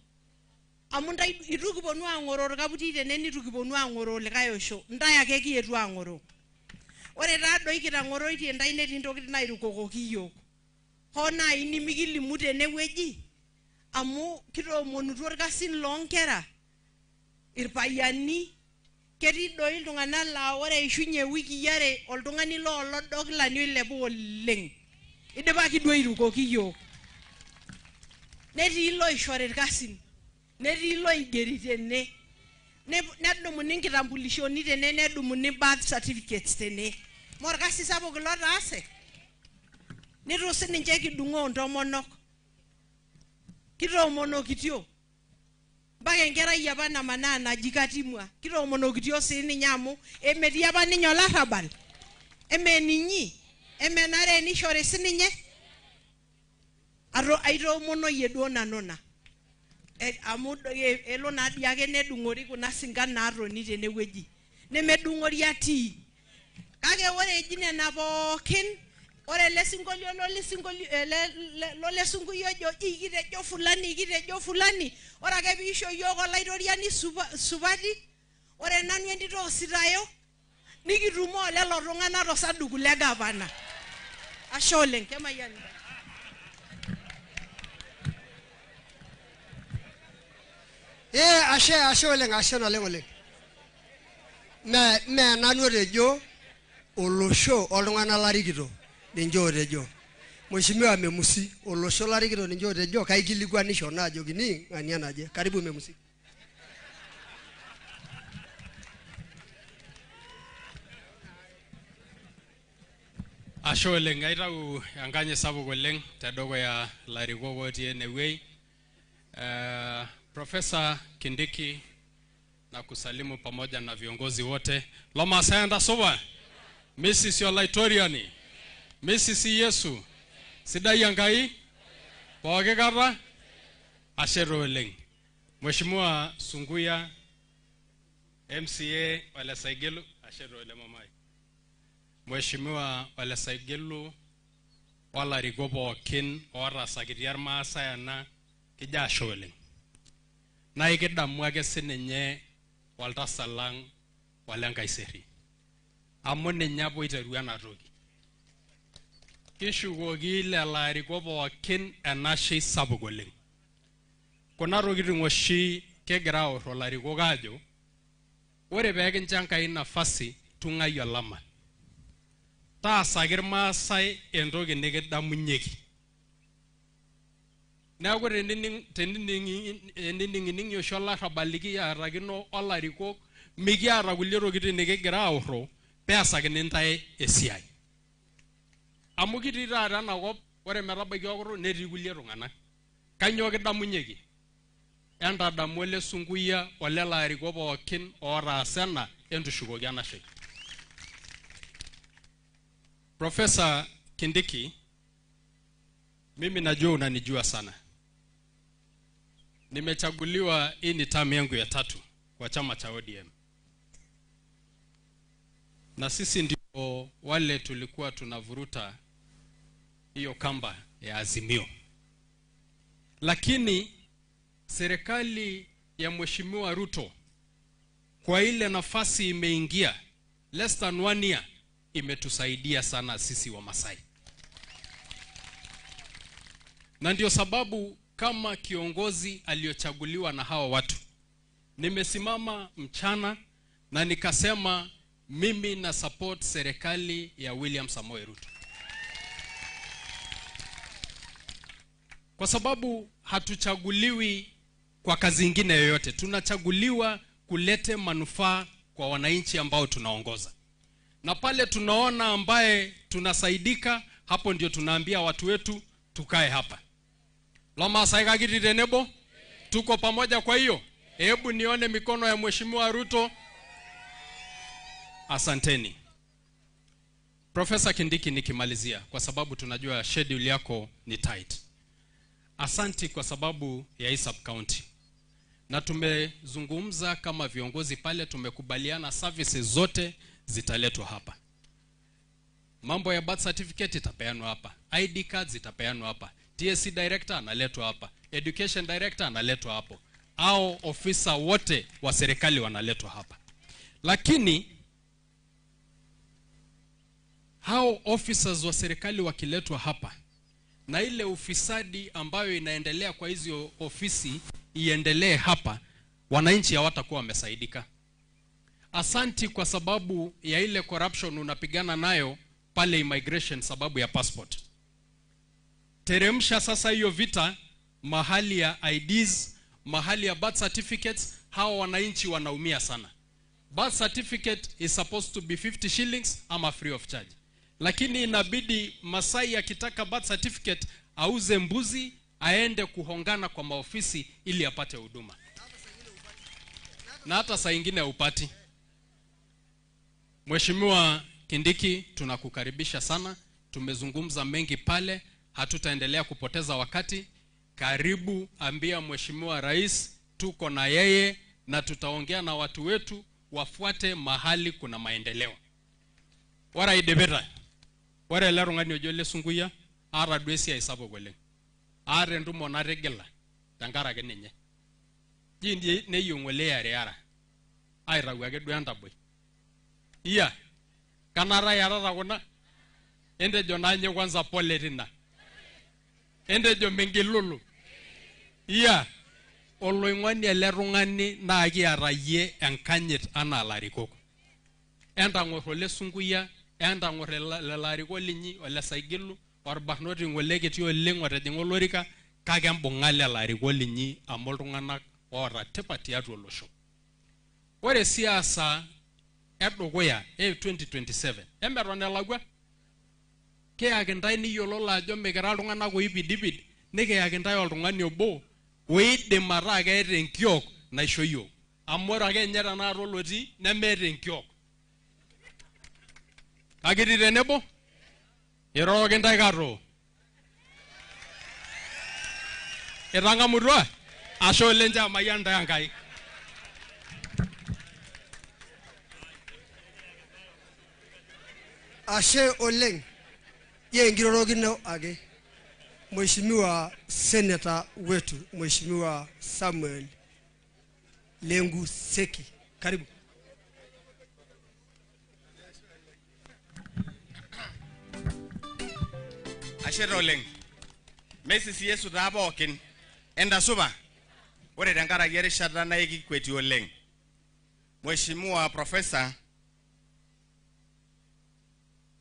Amu ntai itu kiponu ang'oroo irkaputi tene nitu kiponu ang'oroo likae osho. Ntai ake kietuo ang'oroo. Ore taa doi kitang'oroitie ntai netii ntokitin nairukokoki yiok. Hoo nai nimikilimu tenewueji. Amu kitoomonutuo irkasin loonkera. Irpayiani. Ketii doi iltung'anak laa ore eishunye wiki are oltung'ani loolodokilani oilepu oleng. Idipaki duo airukoki yiok. Netii loishori irkasin. Netii loigeri tene. Nedumuni nkitambulishoni tene, nedumuni birth certificates tene. Morkasi sapuk ilo taase. Nitu sininche kidung'oo ntomonok. Kitoomonokitio. Mpaka enkerai apa namanaa naji Katimwa. Kitoomonokitio sininye amu emetii apa ninye olarrabal. Emeninyi. Emenare nishori sininye. Aitoomonoyie duo nanona. Amu elo naadi ake nedung'ori kuna singan naatoni tenewueji. Nemedung'ori atii. Kake ore eji nena pookin, ore ele sinkolio lolesunkuyo ojo kitejo fulani, ore ake piisho yiok olaitoriani supati, ore nanu entito ositayo, nikitumoo lelo tung'anak tosaduku le gavana. Ashe oleng, kemayian. Ashe oleng, ashe oleng. Me nanu otejo olosho oltung'anak larikito ninche otejo. Mheshimiwa Memusi, olosho larikito ninche otejo kaikilikwanisho naajokini ng'ania naje. Karibu Memusi. Ashe oleng, aitau enkanyit sapuk oleng tedukuya larikok otii enewuei. Profesa Kindiki na kusalimu pamoja na viongozi wote. Loma sayanda soba. Mrs. Olaitoriani. Mrs. Yesu. Sidai Enkai. Pooki kata. Ashe oleng. Mheshimiwa Sunguya MCA Ole Saigelu. Ashe oleng mamai. Mheshimiwa Ole Saigelu olarikok pookin ootasakitia irmaasai ena kijo ashe oleng. Na ikidamu ake sininye Walter Lang Ole Nkaiseri. Amu ninye apa oiterua ena toki. Kishukoki lelo arikok pookin enashe sapuk oleng. Kuna tokitin oshi kegira aorro larikok aajo ore peekincho Enkai nafasi tung'ai olama. Taasaki irmaasai entoki nikidamunyeki. Neeku tenining'ining'i oshi olarrabal likiatakino olarikok mikiata kulie tokitin nikigira aorro peesakini ntae esiai. Amu kitii taata enakop ore metabaiki okoro netii kulie tung'anak. Kanyoo kidamunyeki? Entadamu Ole Sunguya olelo arikok pookin ootaasa ena entushukoki enashe. Profesa Kindiki, mimi najua unanijua sana. Nimechaguliwa hii ni term yangu ya 3 kwa chama cha ODM. Na sisi ndio wale tulikuwa tunavuruta hiyo kamba ya Azimio. Lakini serikali ya Mheshimiwa Ruto kwa ile nafasi imeingia less than 1 year imetusaidia sana sisi wa Masai. Na ndio sababu kama kiongozi aliyochaguliwa na hawa watu nimesimama mchana na nikasema mimi na support serikali ya William Samoei Ruto. Kwa sababu hatuchaguliwi kwa kazi ingine yoyote. Tunachaguliwa kulete manufaa kwa wananchi ambao tunaongoza. Na pale tunaona ambaye tunasaidika, hapo ndio tunaambia watu wetu tukae hapa. Loma saiga kiti tenebo, tuko pamoja. Kwa hiyo hebu nione mikono ya Mheshimiwa Ruto. Asanteni. Professor Kindiki, nikimalizia kwa sababu tunajua schedule yako ni tight. Asanti kwa sababu ya hii sub county. Na tumezungumza kama viongozi pale, tumekubaliana services zote zitaletwa hapa. Mambo ya birth certificate itapeanwa hapa, ID cards itapeanwa hapa, TSC director analetwa hapa, education director analetwa hapo, au ofisa wote wa serikali wanaletwa hapa. Lakini hao officers wa serikali wakiletwa hapa, na ile ufisadi ambayo inaendelea kwa hizo ofisi iendelee hapa, wananchi hawatakuwa wamesaidika. Asanti kwa sababu ya ile corruption unapigana nayo pale immigration sababu ya passport. Teremsha sasa hiyo vita mahali ya IDs, mahali ya birth certificates. Hao wananchi wanaumia sana. Birth certificate is supposed to be 50 shillings ama free of charge. Lakini inabidi Masai akitaka birth certificate auze mbuzi, aende kuhongana kwa maofisi ili apate huduma. Na hata saa ingine upati. Mheshimiwa Kindiki, tunakukaribisha sana. Tumezungumza mengi pale, hatutaendelea kupoteza wakati. Karibu, ambia Mheshimiwa Rais tuko na yeye na tutaongea na watu wetu wafuate mahali kuna maendeleo. Wara idebeta. Wara lerungani ojole sunguya ara dwesi ya isapo goleng. Are ndumo na regela tangarake ninye. Jindi neyongole yare airagwake duanda boy. Iya kanara yarara kuna endejo nanye kwanza pole tina endejo mengilulu. Iya oloing'oni ele tung'ani naa kiarayie enkanyit anaa larikok. Entang'or ole sunguya, entang'or larikok linyi ole saigilu, orbarnoti ng'ole kiti oleng' otejing'a olorika, kake embung'a le larikok linyi amu iltung'anak oota tipat tiatua olosho. Ore siasa edukuya 2027 emeton elakwa, kiyaki ntae niyiololo ajo mikira iltung'anak oipidipid, nikiyaki ntae oltung'ani obo oidim ataa keeta enkiok naisho yiok. Amu ore ake nye tenakata olotii nemeeta enkiok. Akiti tenebo iroroki ntae kato. Itang'amutua ashe oleng nche amayian ntae Enkai. Ashe oleng ye ngirorokino ake Mheshimiwa Senator wetu Mheshimiwa Samuel Lengu Seki, karibu. Ashe oleng. Mesisi Yesu taa pookin. Enda supa. Ore tenkaraki erishata naikikwetie oleng. Mheshimiwa Professor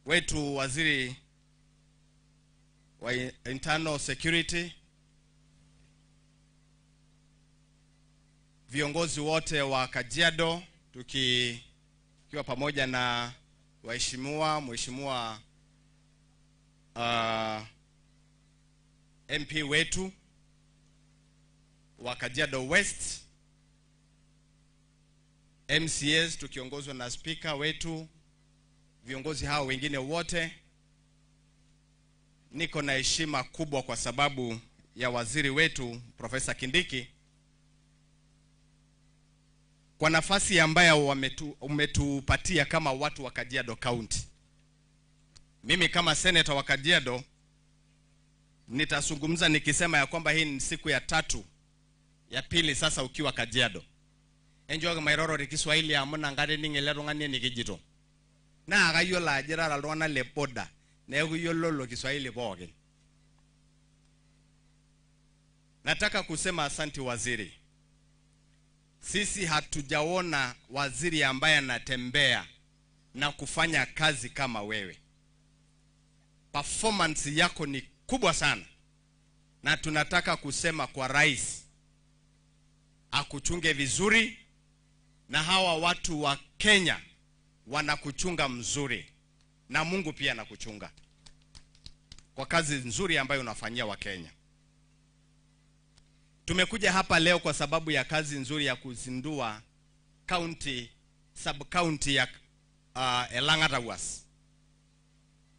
wetu waziri wa internal security, viongozi wote wa Kajiado, tukiwa pamoja na waheshimiwa, Mheshimiwa MP wetu wa Kajiado West, MCAs tukiongozwa na speaker wetu, viongozi hao wengine wote, niko na heshima kubwa kwa sababu ya waziri wetu Professor Kindiki kwa nafasi ambayo umetupatia kama watu wa Kajiado County. Mimi kama senator wa Kajiado nitazungumza nikisema ya kwamba hii ni siku ya 3 ya pili sasa ukiwa Kajiado. Enjoy mairoro ri Kiswahili amuna ngare ningele tung'ani nikijito. Na akayiolo ajira iltung'anak le boda neeku yiololo Kiswahili pookin. Nataka kusema asanti waziri. Sisi hatujaona waziri ambaye anatembea na kufanya kazi kama wewe. Performance yako ni kubwa sana. Na tunataka kusema kwa rais akuchunge vizuri, na hawa watu wa Kenya wanakuchunga mzuri, na Mungu pia anakuchunga kwa kazi nzuri ambayo unafanyia wa Kenya. Tumekuja hapa leo kwa sababu ya kazi nzuri ya kuzindua sub-county ya Elanga'Ta Wuas.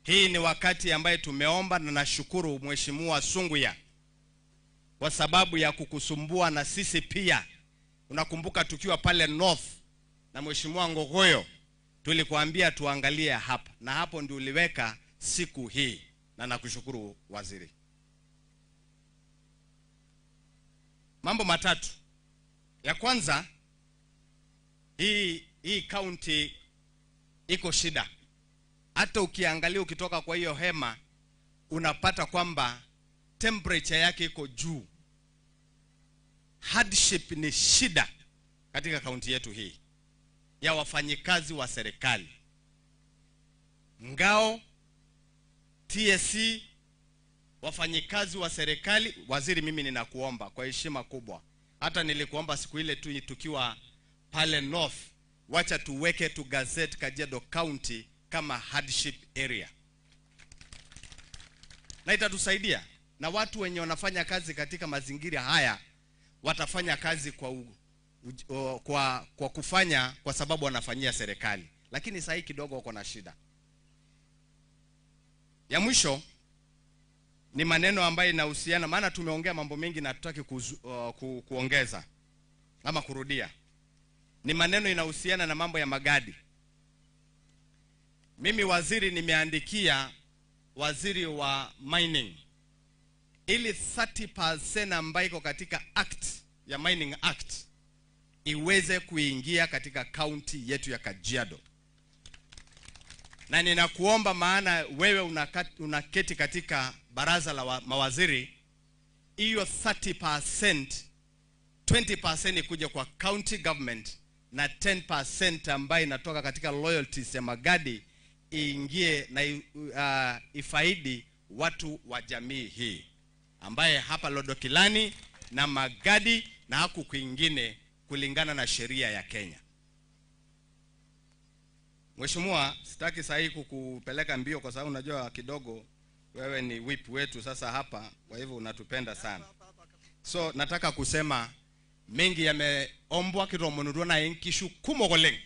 Hii ni wakati ambaye tumeomba, na nashukuru Mheshimiwa Sunguya kwa sababu ya kukusumbua na sisi pia. Unakumbuka tukiwa pale North na Mheshimiwa Ngogoyo tulikuambia tuangalie hapa, na hapo ndio uliweka siku hii, na nakushukuru waziri. Mambo matatu. Ya kwanza, hii county iko shida. Hata ukiangalia ukitoka kwa hiyo hema unapata kwamba temperature yake iko juu. Hardship ni shida katika kaunti yetu hii ya wafanyikazi wa serikali. Ngao, TSC, wafanyikazi wa serikali. Waziri, mimi ninakuomba kwa heshima kubwa, hata nilikuomba siku ile tu tukiwa pale North, wacha tuweke tu gazette Kajiado County kama hardship area, na itatusaidia. Na watu wenye wanafanya kazi katika mazingira haya watafanya kazi kwa kufanya kwa sababu wanafanyia serikali, lakini sasa kidogo wako na shida. Ya mwisho ni maneno ambayo inahusiana, maana tumeongea mambo mengi na tutaki kuongeza ama kurudia. Ni maneno inahusiana na mambo ya magadi. Mimi waziri nimeandikia waziri wa mining ili 30% ambayo iko katika act ya Mining Act iweze kuingia katika county yetu ya Kajiado. Na ninakuomba, maana wewe unaketi katika baraza la mawaziri, hiyo 30%, 20% ikuje kwa county government na 10% ambayo inatoka katika loyalties ya magadi iingie na ifaidi watu wa jamii hii ambaye hapa Lodokilani na magadi na haku kwingine kulingana na sheria ya Kenya. Mheshimiwa, sitaki sahi kukupeleka mbio kwa sababu unajua kidogo wewe ni whip wetu sasa hapa, kwa hivyo unatupenda sana. So nataka kusema mengi yameombwa kiromonurua na enkishu kumogoleng.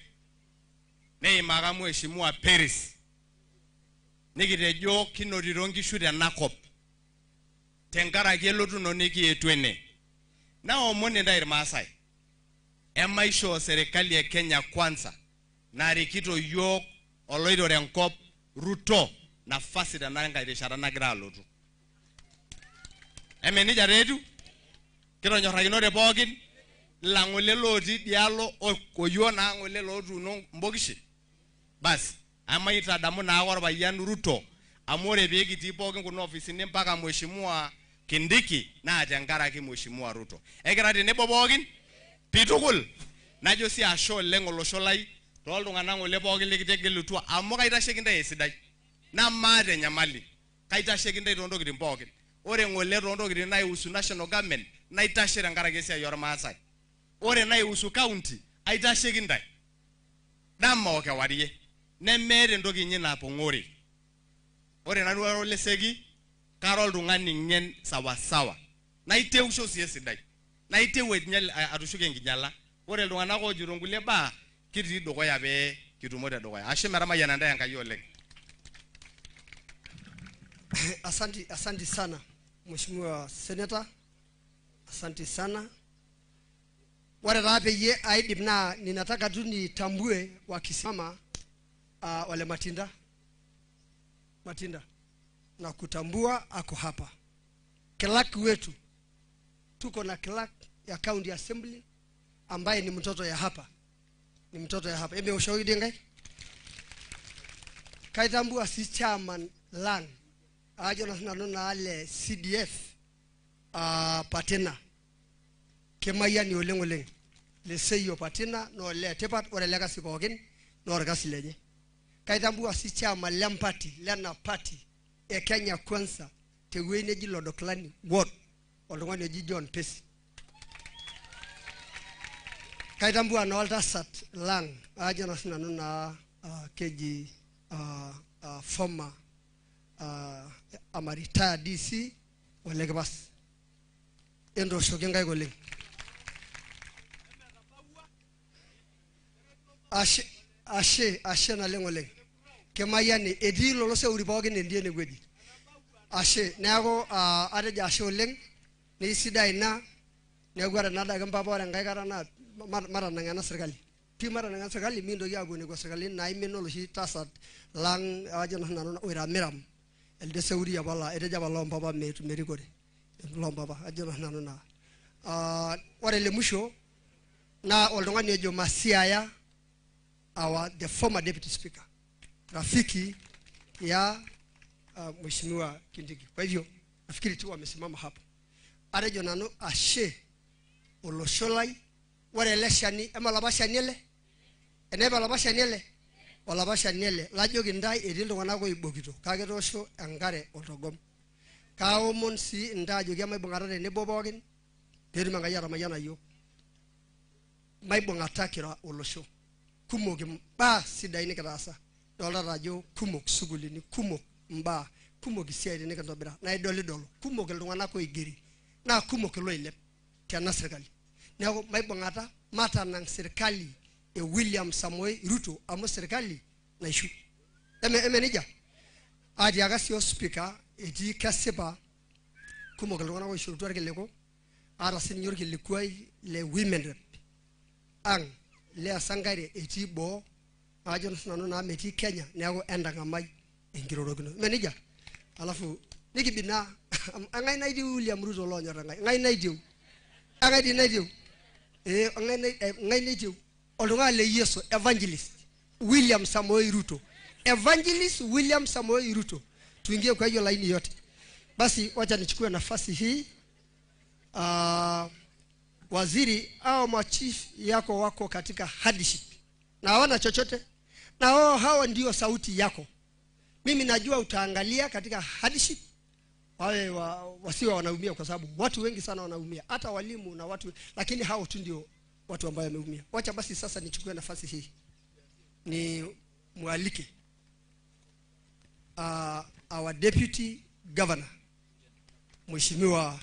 Nei maga Mheshimiwa Paris nigirejo kinorirongishu ya nakop tenkara gelotu noniki etwene na omone ndair Maasai emaisho serikali ya Kenya kwanza na rikito yok oloidore enkop Ruto nafasi dananga irishara nagira alotu emenija redu kironyorakinore pookin langole loti dialo oyo na ngole lotu no mbokishi basi amaita damu na orpayian Ruto amore beekiti pookin kuna ofisini mpaka Mheshimiwa Kindiki na tenkaraki Mheshimiwa Ruto egira tenebo pookin pitukul najo si asho lengo olosho lai toltung'anak ngole pookin likitegelutua amu kaitasheki ntae esidai namaate nyamali kaitasheki ntae tontokitin pookin ore ngole tontokitin naihusu national government naitashe tenkaraki esiai ormaasai ore naihusu county aitasheki ntae dama okewarie nemeeta entoki inyi napong'ori. Ore nanu oleseki karo oltung'ani ngen sawa sawa naiteusho sie sidai naiteu atushuke enkinyala ore iltung'anak ojito nkulie baa kitii dukuya pee kitumote dukuya. Ashe metamayiana ndae Enkai oleng. Asante sana Mheshimiwa Senator, asante sana. Wale peyie aidip na ninataka tu nitambue wakisimama wale Matinda na kutambua ako hapa. Clerk wetu tuko na clerk ya county assembly ambaye ni mtoto ya hapa. Ebe ushauri ngai. Kaitambua si chairman lang ajo na ale CDF patena kemaya ni oleng le seyo patena no le tepat ore le kasi pookin no orkasi lenye. Kaitambua si chairman lempati lena party e Kenya Kwanza tewei neji Lodoklani ward oltung'ani oji John Pesi. kaitambua na oltasat lang aja na sinanu na keji former amarita DC Olegabas endo shogengai goleng ashe na lengoleng kemayani edi lolo se uri pookin endie ne gwedi ashe neaku atejo ashe oleng ni sidai na neaku ara nada kempapa ore ngai kata na mara nangana serikali ti mara nangana serikali mindoki apuo ne serikali na imeno loshi tasat lang ajo na nanu oira miram elde se uri abala etejo abala mpapa merikore lompapa ajo na nanu na ore le musho na oltung'ani ejo Masiaya the former deputy speaker rafiki ya mheshimiwa Kindiki. Kwa hivyo nafikiri tu wamesimama hapo. Arejo nanu ashe olosholai wale leshani ama labasha niele eneba labasha niele olabasha niele lajo kindai etii iltung'anak oibokito kake toosho enkare oltogom kaomon si ndajo kemaibung'ata tenebo pookin peetum Enkai atamayiana yiok maibung'ata kira olosho kumok mbaa sidain nikitaasa dolta ajo kumok sugulini kumok mbaa kumok isiaitin nikintobira na idolidolo kumok iltung'anak oigeri na kumok iloilep tena serikali neeku maibung'ata matanang serikali e William Samoei Ruto amu serikali naishu emenija atiaka sio speaker etii kesipa kumok iltung'anak oishorutua irkiliku ata sininye orkilikuai le women rep ang le sangare etii boo ajo nanu na metii Kenya neeku endang'amai enkirorokino menija alafu nikibina angai naidi William Ruto lonyor ngai naidiu angai naidiu ngai naidiu oltung'ani le Yesu evangelist William Samoei Ruto evangelist William Samoei Ruto tuingie kwa hiyo laini yote basi wacha nichukue nafasi hii waziri au machief yako wako katika hardship na hawana chochote na hao ndio sauti yako mimi najua utaangalia katika hardship wale wasiwa wanaumia kwa sababu watu wengi sana wanaumia hata walimu na watu lakini hao tu ndio watu ambao wameumia wacha basi sasa nichukue nafasi hii ni mualike our deputy governor mheshimiwa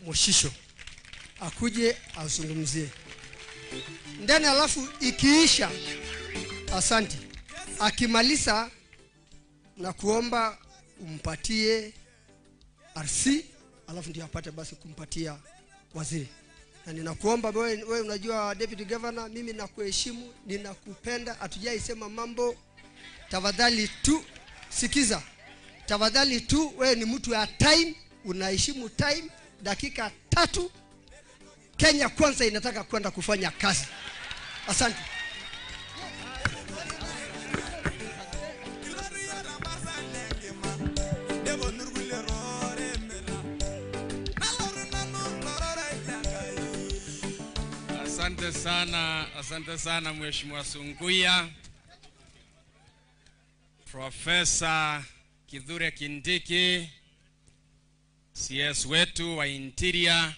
Moshisho akuje azungumzie ndani alafu ikiisha asante akimaliza na kuomba umpatie RC alafu ndio apate basi kumpatia waziri na ninakuomba wewe unajua deputy governor mimi nakuheshimu ninakupenda hatujai sema mambo tafadhali tu sikiza tafadhali tu wewe ni mtu ya time unaheshimu time dakika 3 Kenya kwanza inataka kwenda kufanya kazi asante asante sana mheshimiwa Sunguya Profesa Kithure Kindiki CS wetu wa interior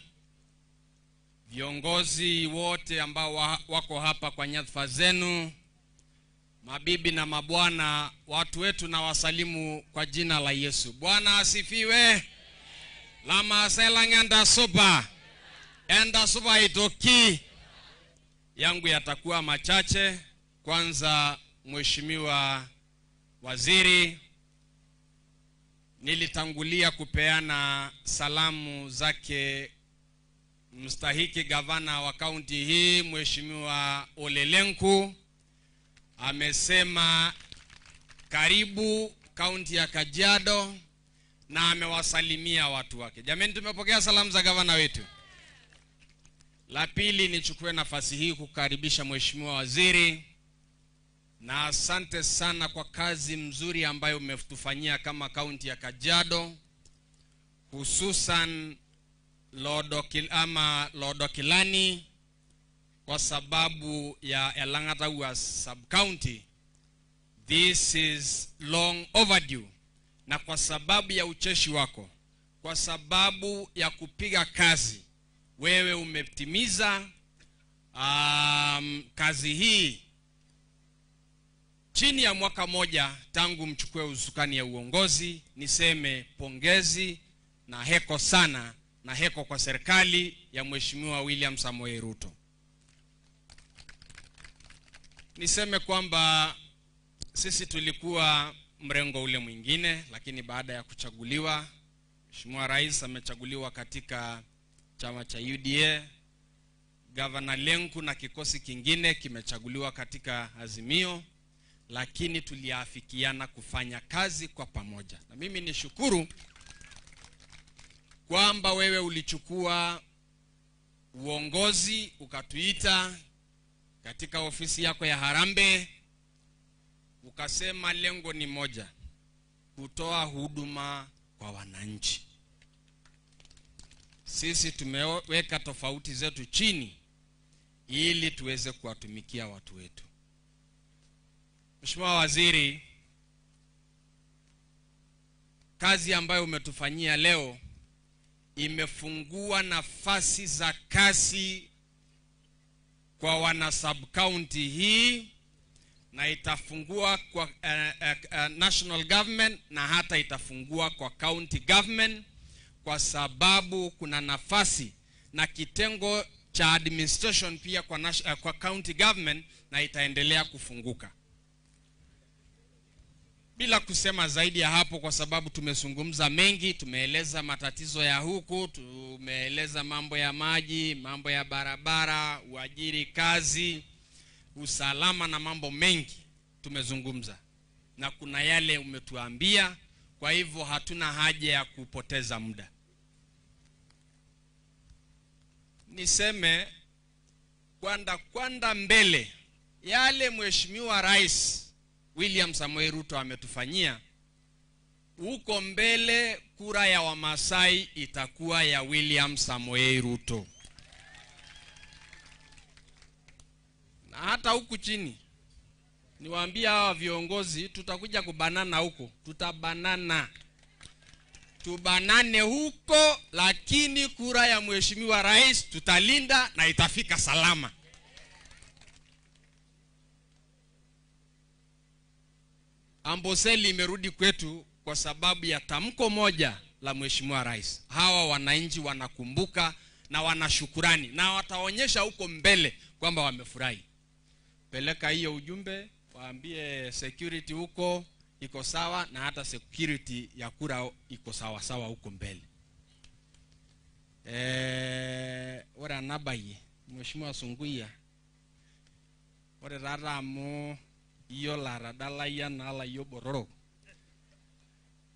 viongozi wote ambao wako hapa kwa nyadhifa zenu mabibi na mabwana watu wetu na wasalimu kwa jina la Yesu Bwana asifiwe lama selangenda suba enda suba itoki yangu yatakuwa machache kwanza mheshimiwa waziri nilitangulia kupeana salamu zake mstahiki gavana wa kaunti hii mheshimiwa Olelenku amesema karibu kaunti ya Kajiado na amewasalimia watu wake jamani tumepokea salamu za gavana wetu la pili nichukue nafasi hii kukaribisha mheshimiwa waziri na asante sana kwa kazi mzuri ambayo umetufanyia kama kaunti ya Kajiado hususan Lodokilani kwa sababu ya Elanga'Ta Wuas sub county this is long overdue na kwa sababu ya ucheshi wako kwa sababu ya kupiga kazi wewe umetimiza Kazi hii chini ya mwaka moja tangu mchukue usukani ya uongozi, niseme pongezi na heko sana, na heko kwa serikali ya Mheshimiwa William Samoei Ruto. Niseme kwamba sisi tulikuwa mrengo ule mwingine, lakini baada ya kuchaguliwa, Mheshimiwa Rais amechaguliwa katika chama cha UDA, Governor Lenku na kikosi kingine kimechaguliwa katika Azimio, lakini tuliafikiana kufanya kazi kwa pamoja. Na mimi nishukuru kwamba wewe ulichukua uongozi ukatuita katika ofisi yako ya Harambee, ukasema lengo ni moja, kutoa huduma kwa wananchi. Sisi tumeweka tofauti zetu chini ili tuweze kuwatumikia watu wetu. Mheshimiwa Waziri, kazi ambayo umetufanyia leo imefungua nafasi za kazi kwa wana sub-county hii, na itafungua kwa national government, na hata itafungua kwa county government, kwa sababu kuna nafasi na kitengo cha administration pia kwa county government, na itaendelea kufunguka. Bila kusema zaidi ya hapo, kwa sababu tumezungumza mengi, tumeeleza matatizo ya huku, tumeeleza mambo ya maji, mambo ya barabara, uajiri kazi, usalama na mambo mengi tumezungumza, na kuna yale umetuambia, kwa hivyo hatuna haja ya kupoteza muda. Niseme kwanda mbele yale Mheshimiwa Rais William Samoei Ruto ametufanyia, huko mbele kura ya Wamasai itakuwa ya William Samoei Ruto. Na hata huku chini niwaambia hawa viongozi, tutakuja kubanana huko, tutabanana, tubanane huko, lakini kura ya Mheshimiwa Rais tutalinda na itafika salama. Amboseli imerudi kwetu kwa sababu ya tamko moja la Mheshimiwa Rais. Hawa wananchi wanakumbuka na wanashukurani, na wataonyesha huko mbele kwamba wamefurahi. Peleka hiyo ujumbe, waambie security huko iko sawa, na hata security ya kura iko sawa sawa huko mbele. Ora nabaye Mheshimiwa Sunguya, ora raramo iyo laradala yana la yobororo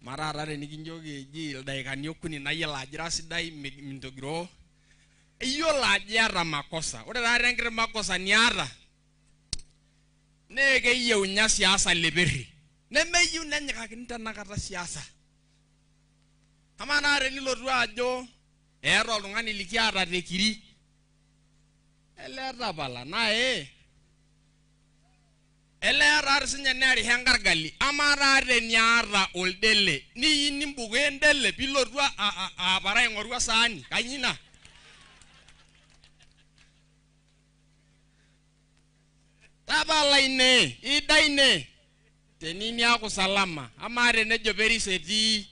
mararare nikinjoge ji daikani okuni na yela ajirasi dai mintogiro iyo la jara makosa ore rare ngire makosa niara nege iyo nya siasa leberi nemeyu nanyaka kinta nakata siasa kama nare nilotu ajo ero oltung'ani likiata tekiri eleta pala nae elera sinye neri hengargali amarare niara oldele ni nimbuge ndele pilotu apara ingorua saani kanyina tabala ine idaine tenini ako salama amare nejo periseti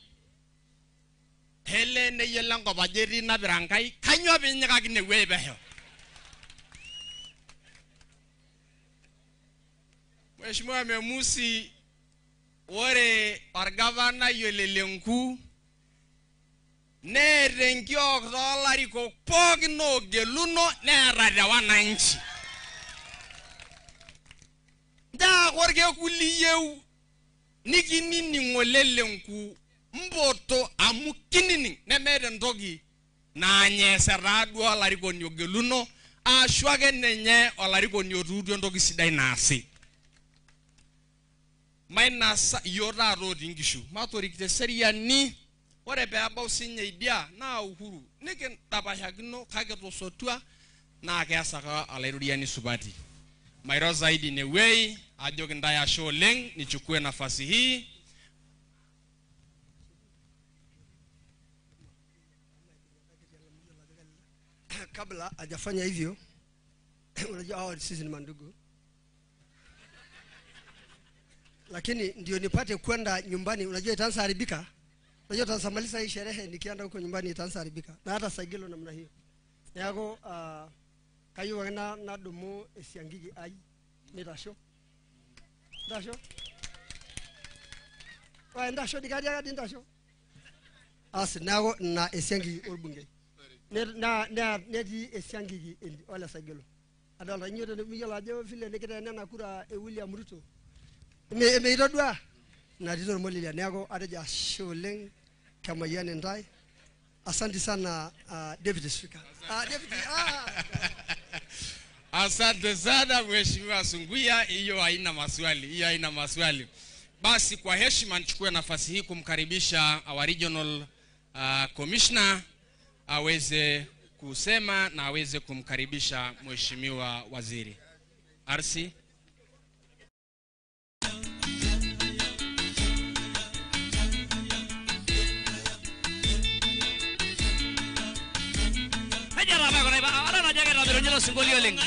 hele ne yelango bajeri na birangai kanyo binyaka kine webeho. Mheshimiwa Memusi, ore orgavana yolelenku ne renkio dolari ko pogno geluno ne rada wananchi da gorge kuliyeu nikini ngolelenku mboto amukinini ne mere ndogi na nyesera do olari ko nyogeluno ashwage nenye olari ko nyotudu ndogi sidai nasi mainasa yora rodi ngishu matori kite seriani ore be abau sinye idia na uhuru niken tabashagino kageto sotua na keasaka alairuriani subati mairo zaidi ne wei ajoki ndaya show leng nichukue nafasi hii kabla hajafanya hivyo unajua hao sisi ni mandugu, lakini ndio nipate kwenda nyumbani, unajua itaanza haribika. Unajua tutasamaliza hii sherehe nikienda huko nyumbani itaanza haribika, na hata Saigilo namna hiyo. Yako kayo wana na dumu esiangigi ai mitasho ndasho wa ndasho dikadi aga ndasho as nago na esiangigi olbunge na di esiangigi wala Saigilo adala nyoto ne miyala je vile nekete na kura William Ruto me irodwa na dito molile nago adeja sholeng kama yani ndai. Asante sana David Speaker. David Asante sana Mheshimiwa Sunguya, hiyo haina maswali. Basi kwa heshima nichukue nafasi hii kumkaribisha our regional commissioner aweze kusema na aweze kumkaribisha Mheshimiwa Waziri. RC singolio leng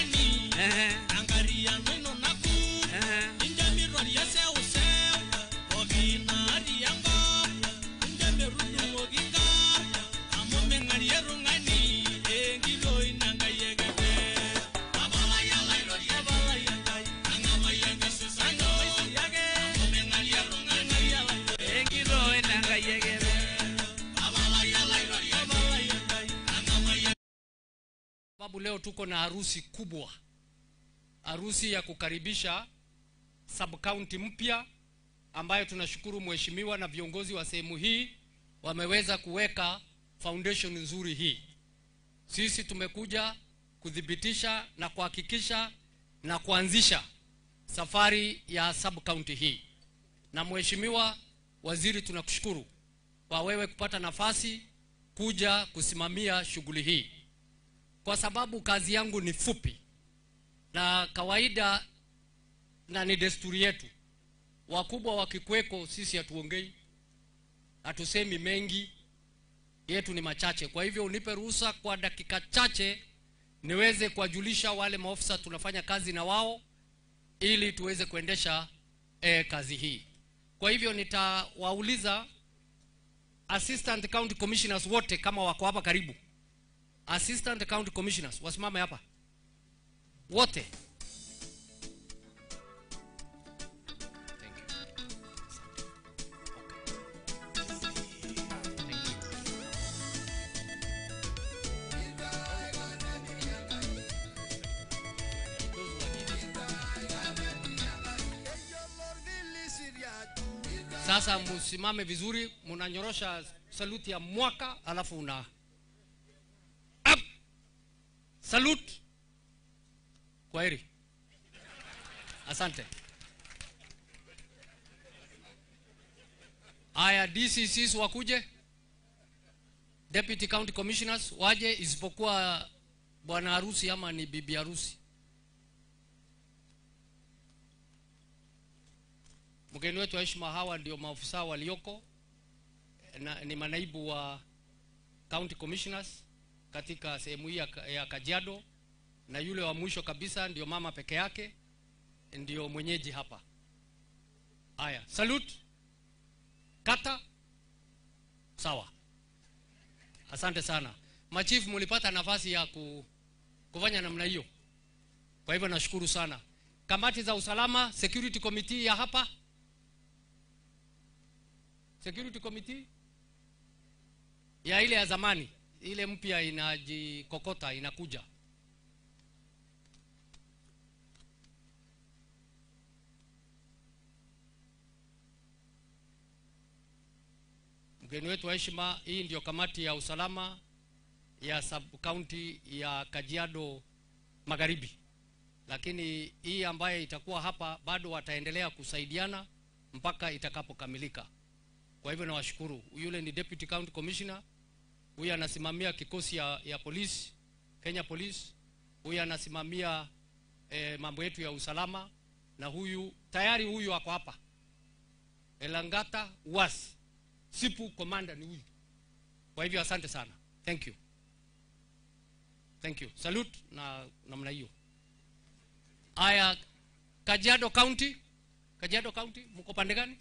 Babu, leo tuko na harusi kubwa, harusi ya kukaribisha sub county mpya ambayo tunashukuru mheshimiwa na viongozi wa sehemu hii wameweza kuweka foundation nzuri hii. Sisi tumekuja kudhibitisha na kuhakikisha na kuanzisha safari ya sub county hii. Na mheshimiwa waziri, tunakushukuru kwa wewe kupata nafasi kuja kusimamia shughuli hii, kwa sababu kazi yangu ni fupi na kawaida na ni desturi yetu. Wakubwa wakikweko sisi hatuongei, hatusemi mengi, yetu ni machache. Kwa hivyo unipe ruhusa kwa dakika chache niweze kuwajulisha wale maofisa tunafanya kazi na wao ili tuweze kuendesha kazi hii. Kwa hivyo nitawauliza assistant county commissioners wote kama wako hapa karibu. Assistant county commissioners wasimame hapa wote. Sasa musimame vizuri, munanyorosha saluti ya mwaka alafu una up. Salute. Kwaheri. Asante. Aya, DCCs wakuje, Deputy County Commissioners waje, isipokuwa bwana harusi ama ni bibi harusi. Mgeni wetu wa heshima, hawa ndio maafisa walioko ni manaibu wa County Commissioners katika sehemu hii ya Kajiado, na yule wa mwisho kabisa ndio mama peke yake ndio mwenyeji hapa. Aya, salute. Kata. Sawa. Asante sana. Machifu, mulipata nafasi ya kufanya namna hiyo. Kwa hivyo nashukuru sana. Kamati za usalama, security committee ya hapa. Security committee ya ile ya zamani, ile mpya inajikokota inakuja. Mgeni wetu wa heshima, hii ndio kamati ya usalama ya sub county ya Kajiado Magharibi. Lakini hii ambaye itakuwa hapa bado wataendelea kusaidiana mpaka itakapokamilika. Kwa hivyo nawashukuru. Yule ni Deputy County Commissioner, huyu anasimamia kikosi ya polisi, Kenya Police, huyu anasimamia mambo yetu ya usalama, na huyu tayari huyu wako hapa. Elanga'Ta Wuas, Sipu commander ni huyu. Kwa hivyo asante sana. Thank you. Thank you. Salute na namna hiyo. Aya, Kajiado County, mko pande gani?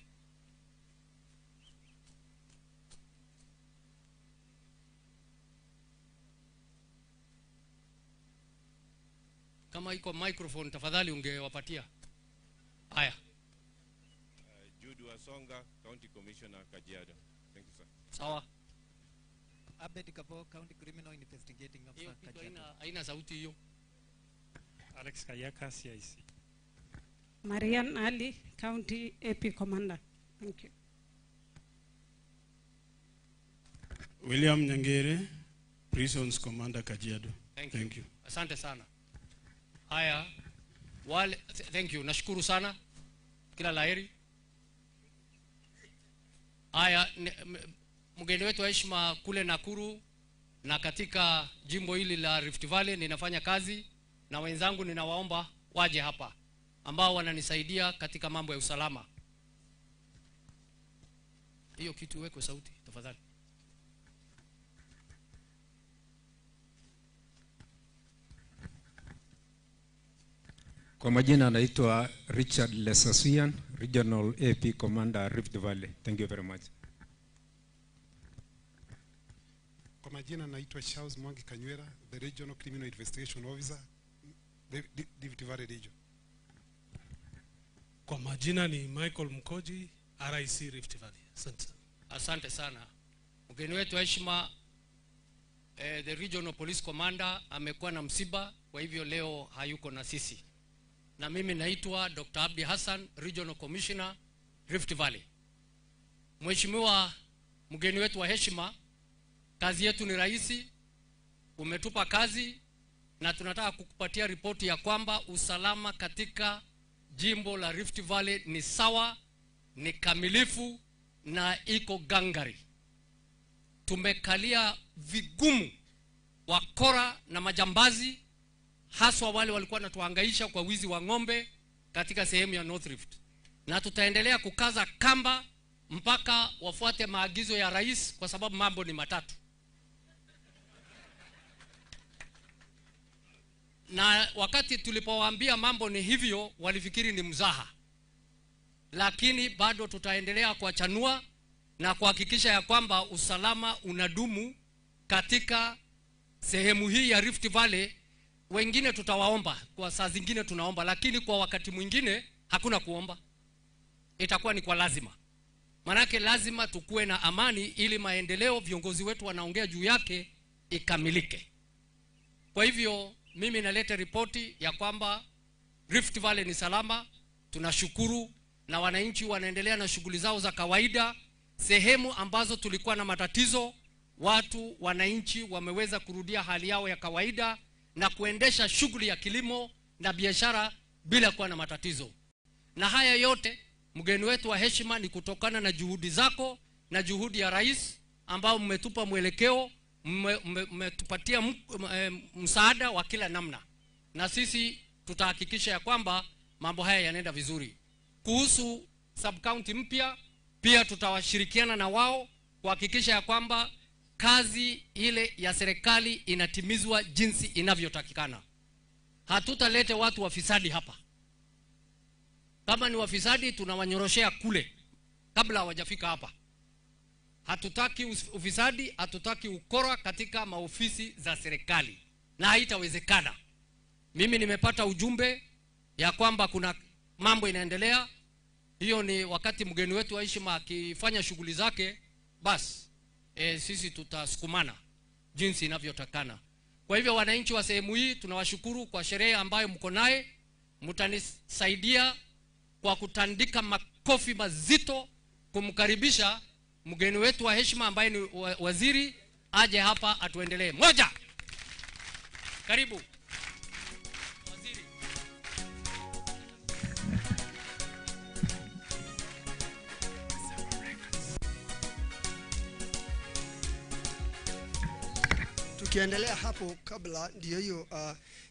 Kama iko microphone tafadhali ungewapatia. Aya. Jude Wasonga, County Commissioner Kajiado. Thank you, sir. Sawa. Abed Kabo, County Criminal Investigating Officer Kajiado. Haina sauti hiyo. Alex Kayaka, CIC. Marian Ali, County AP Commander. Thank you. William Nyangere, Prisons Commander Kajiado. Thank you. Asante sana. Haya, wale, thank you. Nashukuru sana. Kila laheri. Haya, mgeni wetu wa heshima kule Nakuru na katika jimbo hili la Rift Valley ninafanya kazi na wenzangu, ninawaomba waje hapa ambao wananisaidia katika mambo ya usalama. Hiyo kitu weko sauti tafadhali. Kwa majina anaitwa Richard Lesasuian, Regional AP Commander Rift Valley. Thank you very much. Kwa majina naitwa Charles Mwangi Kanywera, the Regional Criminal Investigation Officer, Rift Valley Region. Kwa majina ni Michael Mkoji, RIC Rift Valley. Asante. Asante sana. Mgeni wetu wa heshima the Regional Police Commander amekuwa na msiba, kwa hivyo leo hayuko na sisi. Na mimi naitwa Dr. Abdi Hassan, Regional Commissioner Rift Valley. Mheshimiwa mgeni wetu wa heshima, kazi yetu ni rahisi. Umetupa kazi na tunataka kukupatia ripoti ya kwamba usalama katika jimbo la Rift Valley ni sawa, ni kamilifu na iko gangari. Tumekalia vigumu wakora na majambazi, haswa wale walikuwa wanatuhangaisha kwa wizi wa ng'ombe katika sehemu ya North Rift. Na tutaendelea kukaza kamba mpaka wafuate maagizo ya rais, kwa sababu mambo ni matatu. Na wakati tulipowaambia mambo ni hivyo, walifikiri ni mzaha. Lakini bado tutaendelea kuachanua na kuhakikisha ya kwamba usalama unadumu katika sehemu hii ya Rift Valley. Wengine tutawaomba, kwa saa zingine tunaomba, lakini kwa wakati mwingine hakuna kuomba. Itakuwa ni kwa lazima. Manake lazima tukue na amani ili maendeleo viongozi wetu wanaongea juu yake ikamilike. Kwa hivyo mimi naleta ripoti ya kwamba Rift Valley ni salama, tunashukuru, na wananchi wanaendelea na shughuli zao za kawaida. Sehemu ambazo tulikuwa na matatizo, wananchi wameweza kurudia hali yao ya kawaida na kuendesha shughuli ya kilimo na biashara bila kuwa na matatizo. Na haya yote mgeni wetu wa heshima ni kutokana na juhudi zako na juhudi ya rais ambao mmetupa mwelekeo, mmetupatia msaada wa kila namna. Na sisi tutahakikisha ya kwamba mambo haya yanaenda vizuri. Kuhusu sub-county mpya, pia tutawashirikiana na wao kuhakikisha ya kwamba kazi ile ya serikali inatimizwa jinsi inavyotakikana. Hatutalete watu wafisadi hapa. Kama ni wafisadi tunawanyoroshea kule kabla hawajafika hapa. Hatutaki ufisadi, hatutaki ukora katika maofisi za serikali, na haitawezekana. Mimi nimepata ujumbe ya kwamba kuna mambo inaendelea. Hiyo ni wakati mgeni wetu wa heshima akifanya shughuli zake, basi sisi tutasukumana jinsi inavyotakana. Kwa hivyo wananchi wa sehemu hii tunawashukuru kwa sherehe ambayo mko naye. Mtanisaidia kwa kutandika makofi mazito kumkaribisha mgeni wetu wa heshima ambaye ni waziri aje hapa atuendelee. Moja. Karibu. Waziri. Tukiendelea hapo kabla, ndio hiyo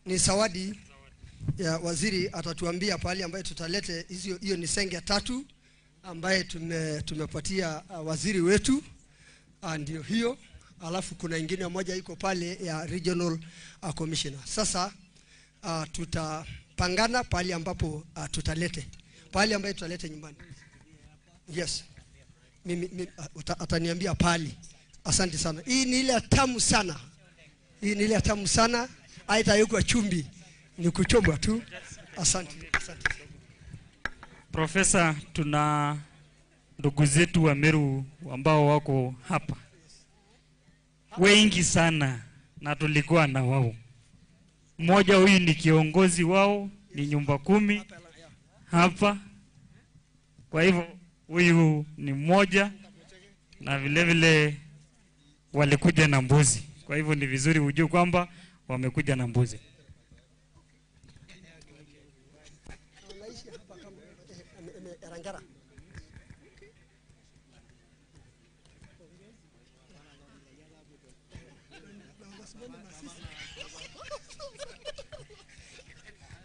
ni zawadi ya waziri, atatuambia pale ambaye tutalete hiyo ni senge tatu ambaye tumepatia waziri wetu, ndio hiyo. Alafu kuna ingine moja iko pale ya regional commissioner. Sasa pangana pahali ambapo tutalete. Pahali ambapo tutalete nyumbani. Yes. Mimi ataniambia pahali. Asante sana. Hii ni ile tamu sana. Hii ni ile tamu sana. Haitawekwa chumvi. Ni kuchomwa tu. Asante. Asante. Profesa, tuna ndugu zetu wa Meru ambao wako hapa wengi sana na tulikuwa na wao. Mmoja huyu ni kiongozi wao, ni nyumba 10 hapa. Kwa hivyo huyu ni mmoja, na vile vile walikuja na mbuzi. Kwa hivyo ni vizuri ujue kwamba wamekuja na mbuzi.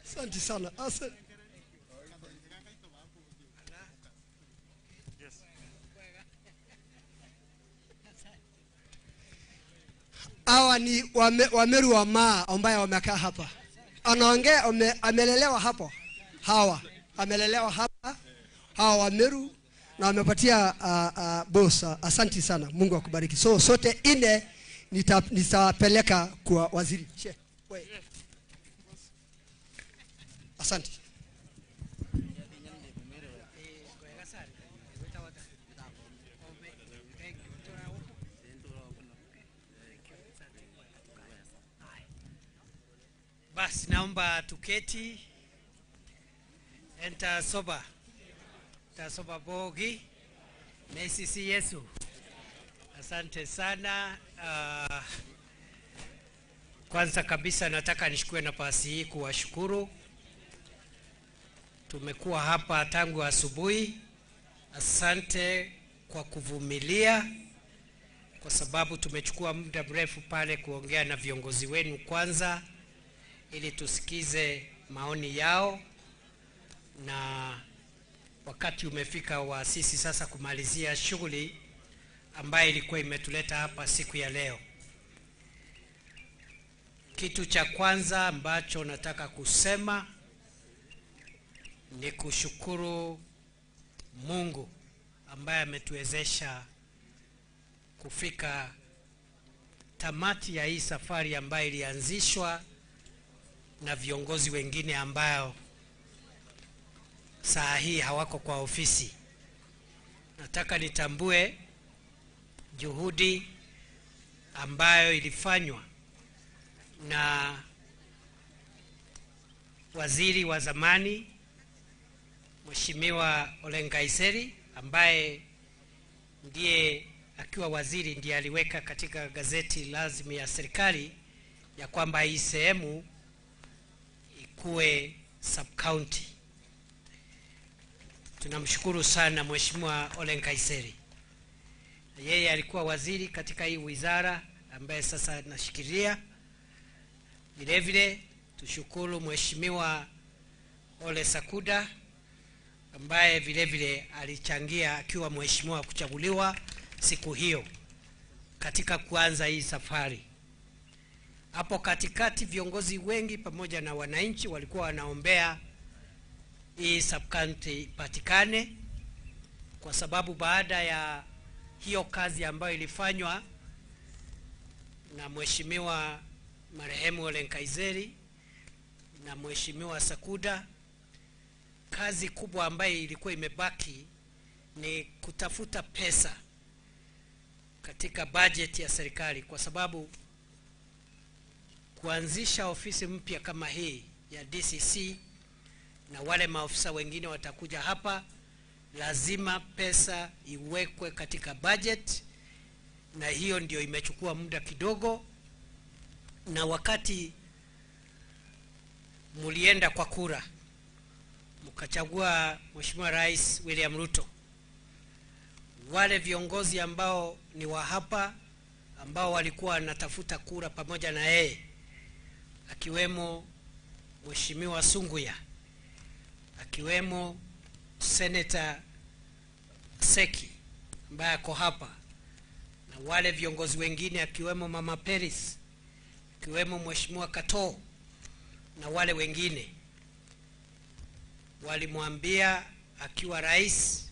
Asante sana. Asante. Hawa ni Wameru wa maa ambaye wamekaa hapa. Anaongea amelelewa hapo. Hawa amelelewa hapa. Hawa Wameru na wamepatia boss. Asante sana. Mungu akubariki. So sote ine nitapeleka kwa waziri. Asante. Basi naomba tuketi. Enta soba bogi. Mesisi Yesu. Asante sana. Kwanza kabisa nataka nishukue nafasi hii kuwashukuru. Tumekuwa hapa tangu asubuhi. Asante kwa kuvumilia, kwa sababu tumechukua muda mrefu pale kuongea na viongozi wenu kwanza, ili tusikize maoni yao, na wakati umefika wa sisi sasa kumalizia shughuli ambayo ilikuwa imetuleta hapa siku ya leo. Kitu cha kwanza ambacho nataka kusema ni kushukuru Mungu ambaye ametuwezesha kufika tamati ya hii safari ambayo ilianzishwa na viongozi wengine ambao saa hii hawako kwa ofisi. Nataka nitambue juhudi ambayo ilifanywa na waziri wa zamani Mheshimiwa Elanga'Ta ambaye ndiye akiwa waziri ndiye aliweka katika gazeti lazima ya serikali ya kwamba hii sehemu ikuwe sub county. Tunamshukuru sana Mheshimiwa Elanga'Ta. Yeye alikuwa waziri katika hii wizara ambaye sasa nashikilia. Vile vile tushukuru Mheshimiwa Ole Sakuda ambaye vile vile alichangia akiwa mheshimiwa kuchaguliwa siku hiyo katika kuanza hii safari. Hapo katikati viongozi wengi pamoja na wananchi walikuwa wanaombea hii sub-county patikane, kwa sababu baada ya hiyo kazi ambayo ilifanywa na Mheshimiwa marehemu Elanga'Ta na Mheshimiwa Sakuda, kazi kubwa ambayo ilikuwa imebaki ni kutafuta pesa katika budget ya serikali, kwa sababu kuanzisha ofisi mpya kama hii ya DCC na wale maofisa wengine watakuja hapa, lazima pesa iwekwe katika budget, na hiyo ndio imechukua muda kidogo. Na wakati mulienda kwa kura mkachagua Mheshimiwa Rais William Ruto, wale viongozi ambao ni wa hapa ambao walikuwa wanatafuta kura pamoja na yeye, akiwemo Mheshimiwa Sunguya, akiwemo Senator Seki ambaye ako hapa, na wale viongozi wengine akiwemo Mama Peris, akiwemo Mheshimiwa Kato na wale wengine, walimwambia akiwa rais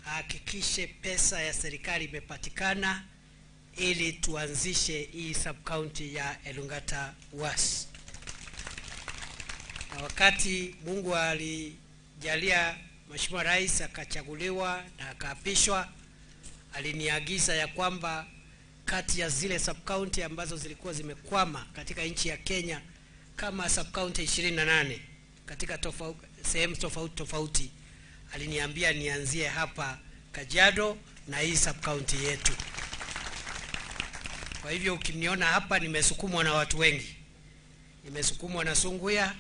ahakikishe pesa ya serikali imepatikana ili tuanzishe hii sub-county ya Elanga'Ta Wuas. Na wakati Mungu alijalia Mheshimiwa Rais akachaguliwa na akaapishwa, aliniagiza ya kwamba kati ya zile sub-county ambazo zilikuwa zimekwama katika nchi ya Kenya kama sub-county 28 katika sehemu tofauti, aliniambia nianzie hapa Kajiado na hii sub-county yetu. Kwa hivyo ukiniona hapa nimesukumwa na watu wengi. Nimesukumwa na Sunguya,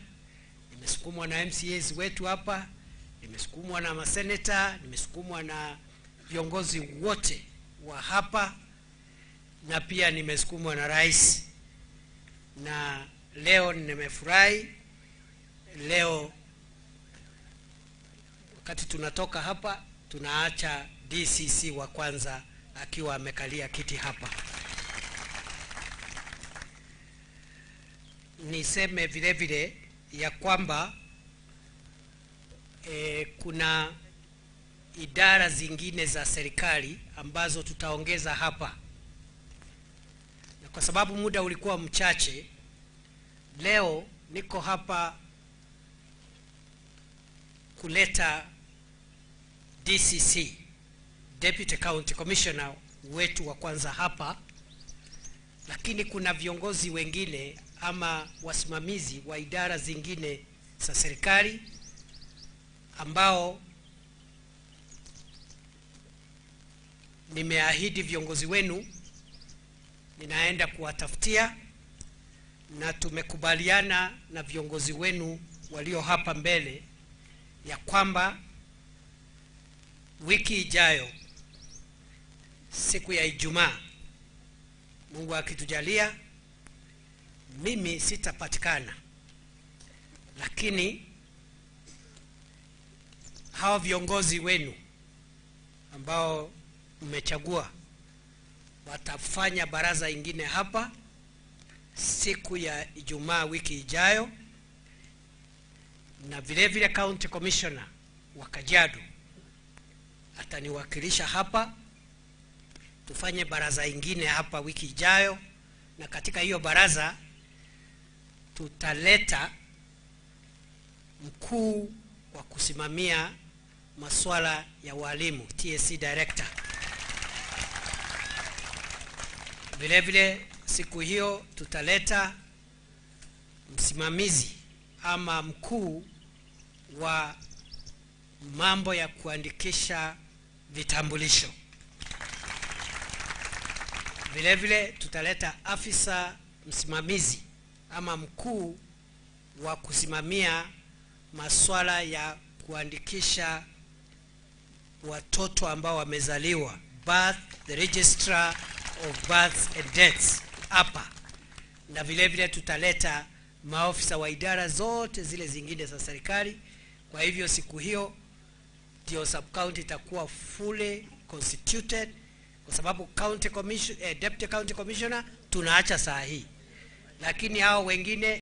nimesukumwa na MCAs wetu hapa, nimesukumwa na maseneta, nimesukumwa na viongozi wote wa hapa, na pia nimesukumwa na rais. Na leo nimefurahi. Leo wakati tunatoka hapa tunaacha DCC wa kwanza akiwa amekalia kiti hapa. Niseme vile vile ya kwamba kuna idara zingine za serikali ambazo tutaongeza hapa, na kwa sababu muda ulikuwa mchache, leo niko hapa kuleta DCC, Deputy County Commissioner wetu wa kwanza hapa, lakini kuna viongozi wengine ama wasimamizi wa idara zingine za serikali ambao nimeahidi viongozi wenu ninaenda kuwatafutia, na tumekubaliana na viongozi wenu walio hapa mbele ya kwamba wiki ijayo siku ya Ijumaa, Mungu akitujalia, mimi sitapatikana, lakini hawa viongozi wenu ambao mmechagua watafanya baraza ingine hapa siku ya Ijumaa wiki ijayo, na vile vile County Commissioner wa Kajiado ataniwakilisha hapa, tufanye baraza ingine hapa wiki ijayo, na katika hiyo baraza tutaleta mkuu wa kusimamia masuala ya walimu, TSC Director. Vile vile siku hiyo tutaleta msimamizi ama mkuu wa mambo ya kuandikisha vitambulisho. Vile vile tutaleta afisa msimamizi ama mkuu wa kusimamia masuala ya kuandikisha watoto ambao wamezaliwa, the registrar of births and deaths hapa. Na vile vile tutaleta maofisa wa idara zote zile zingine za serikali. Kwa hivyo siku hiyo ndio sub-county itakuwa fully constituted, kwa sababu Deputy County Commissioner tunaacha saa hii, lakini hao wengine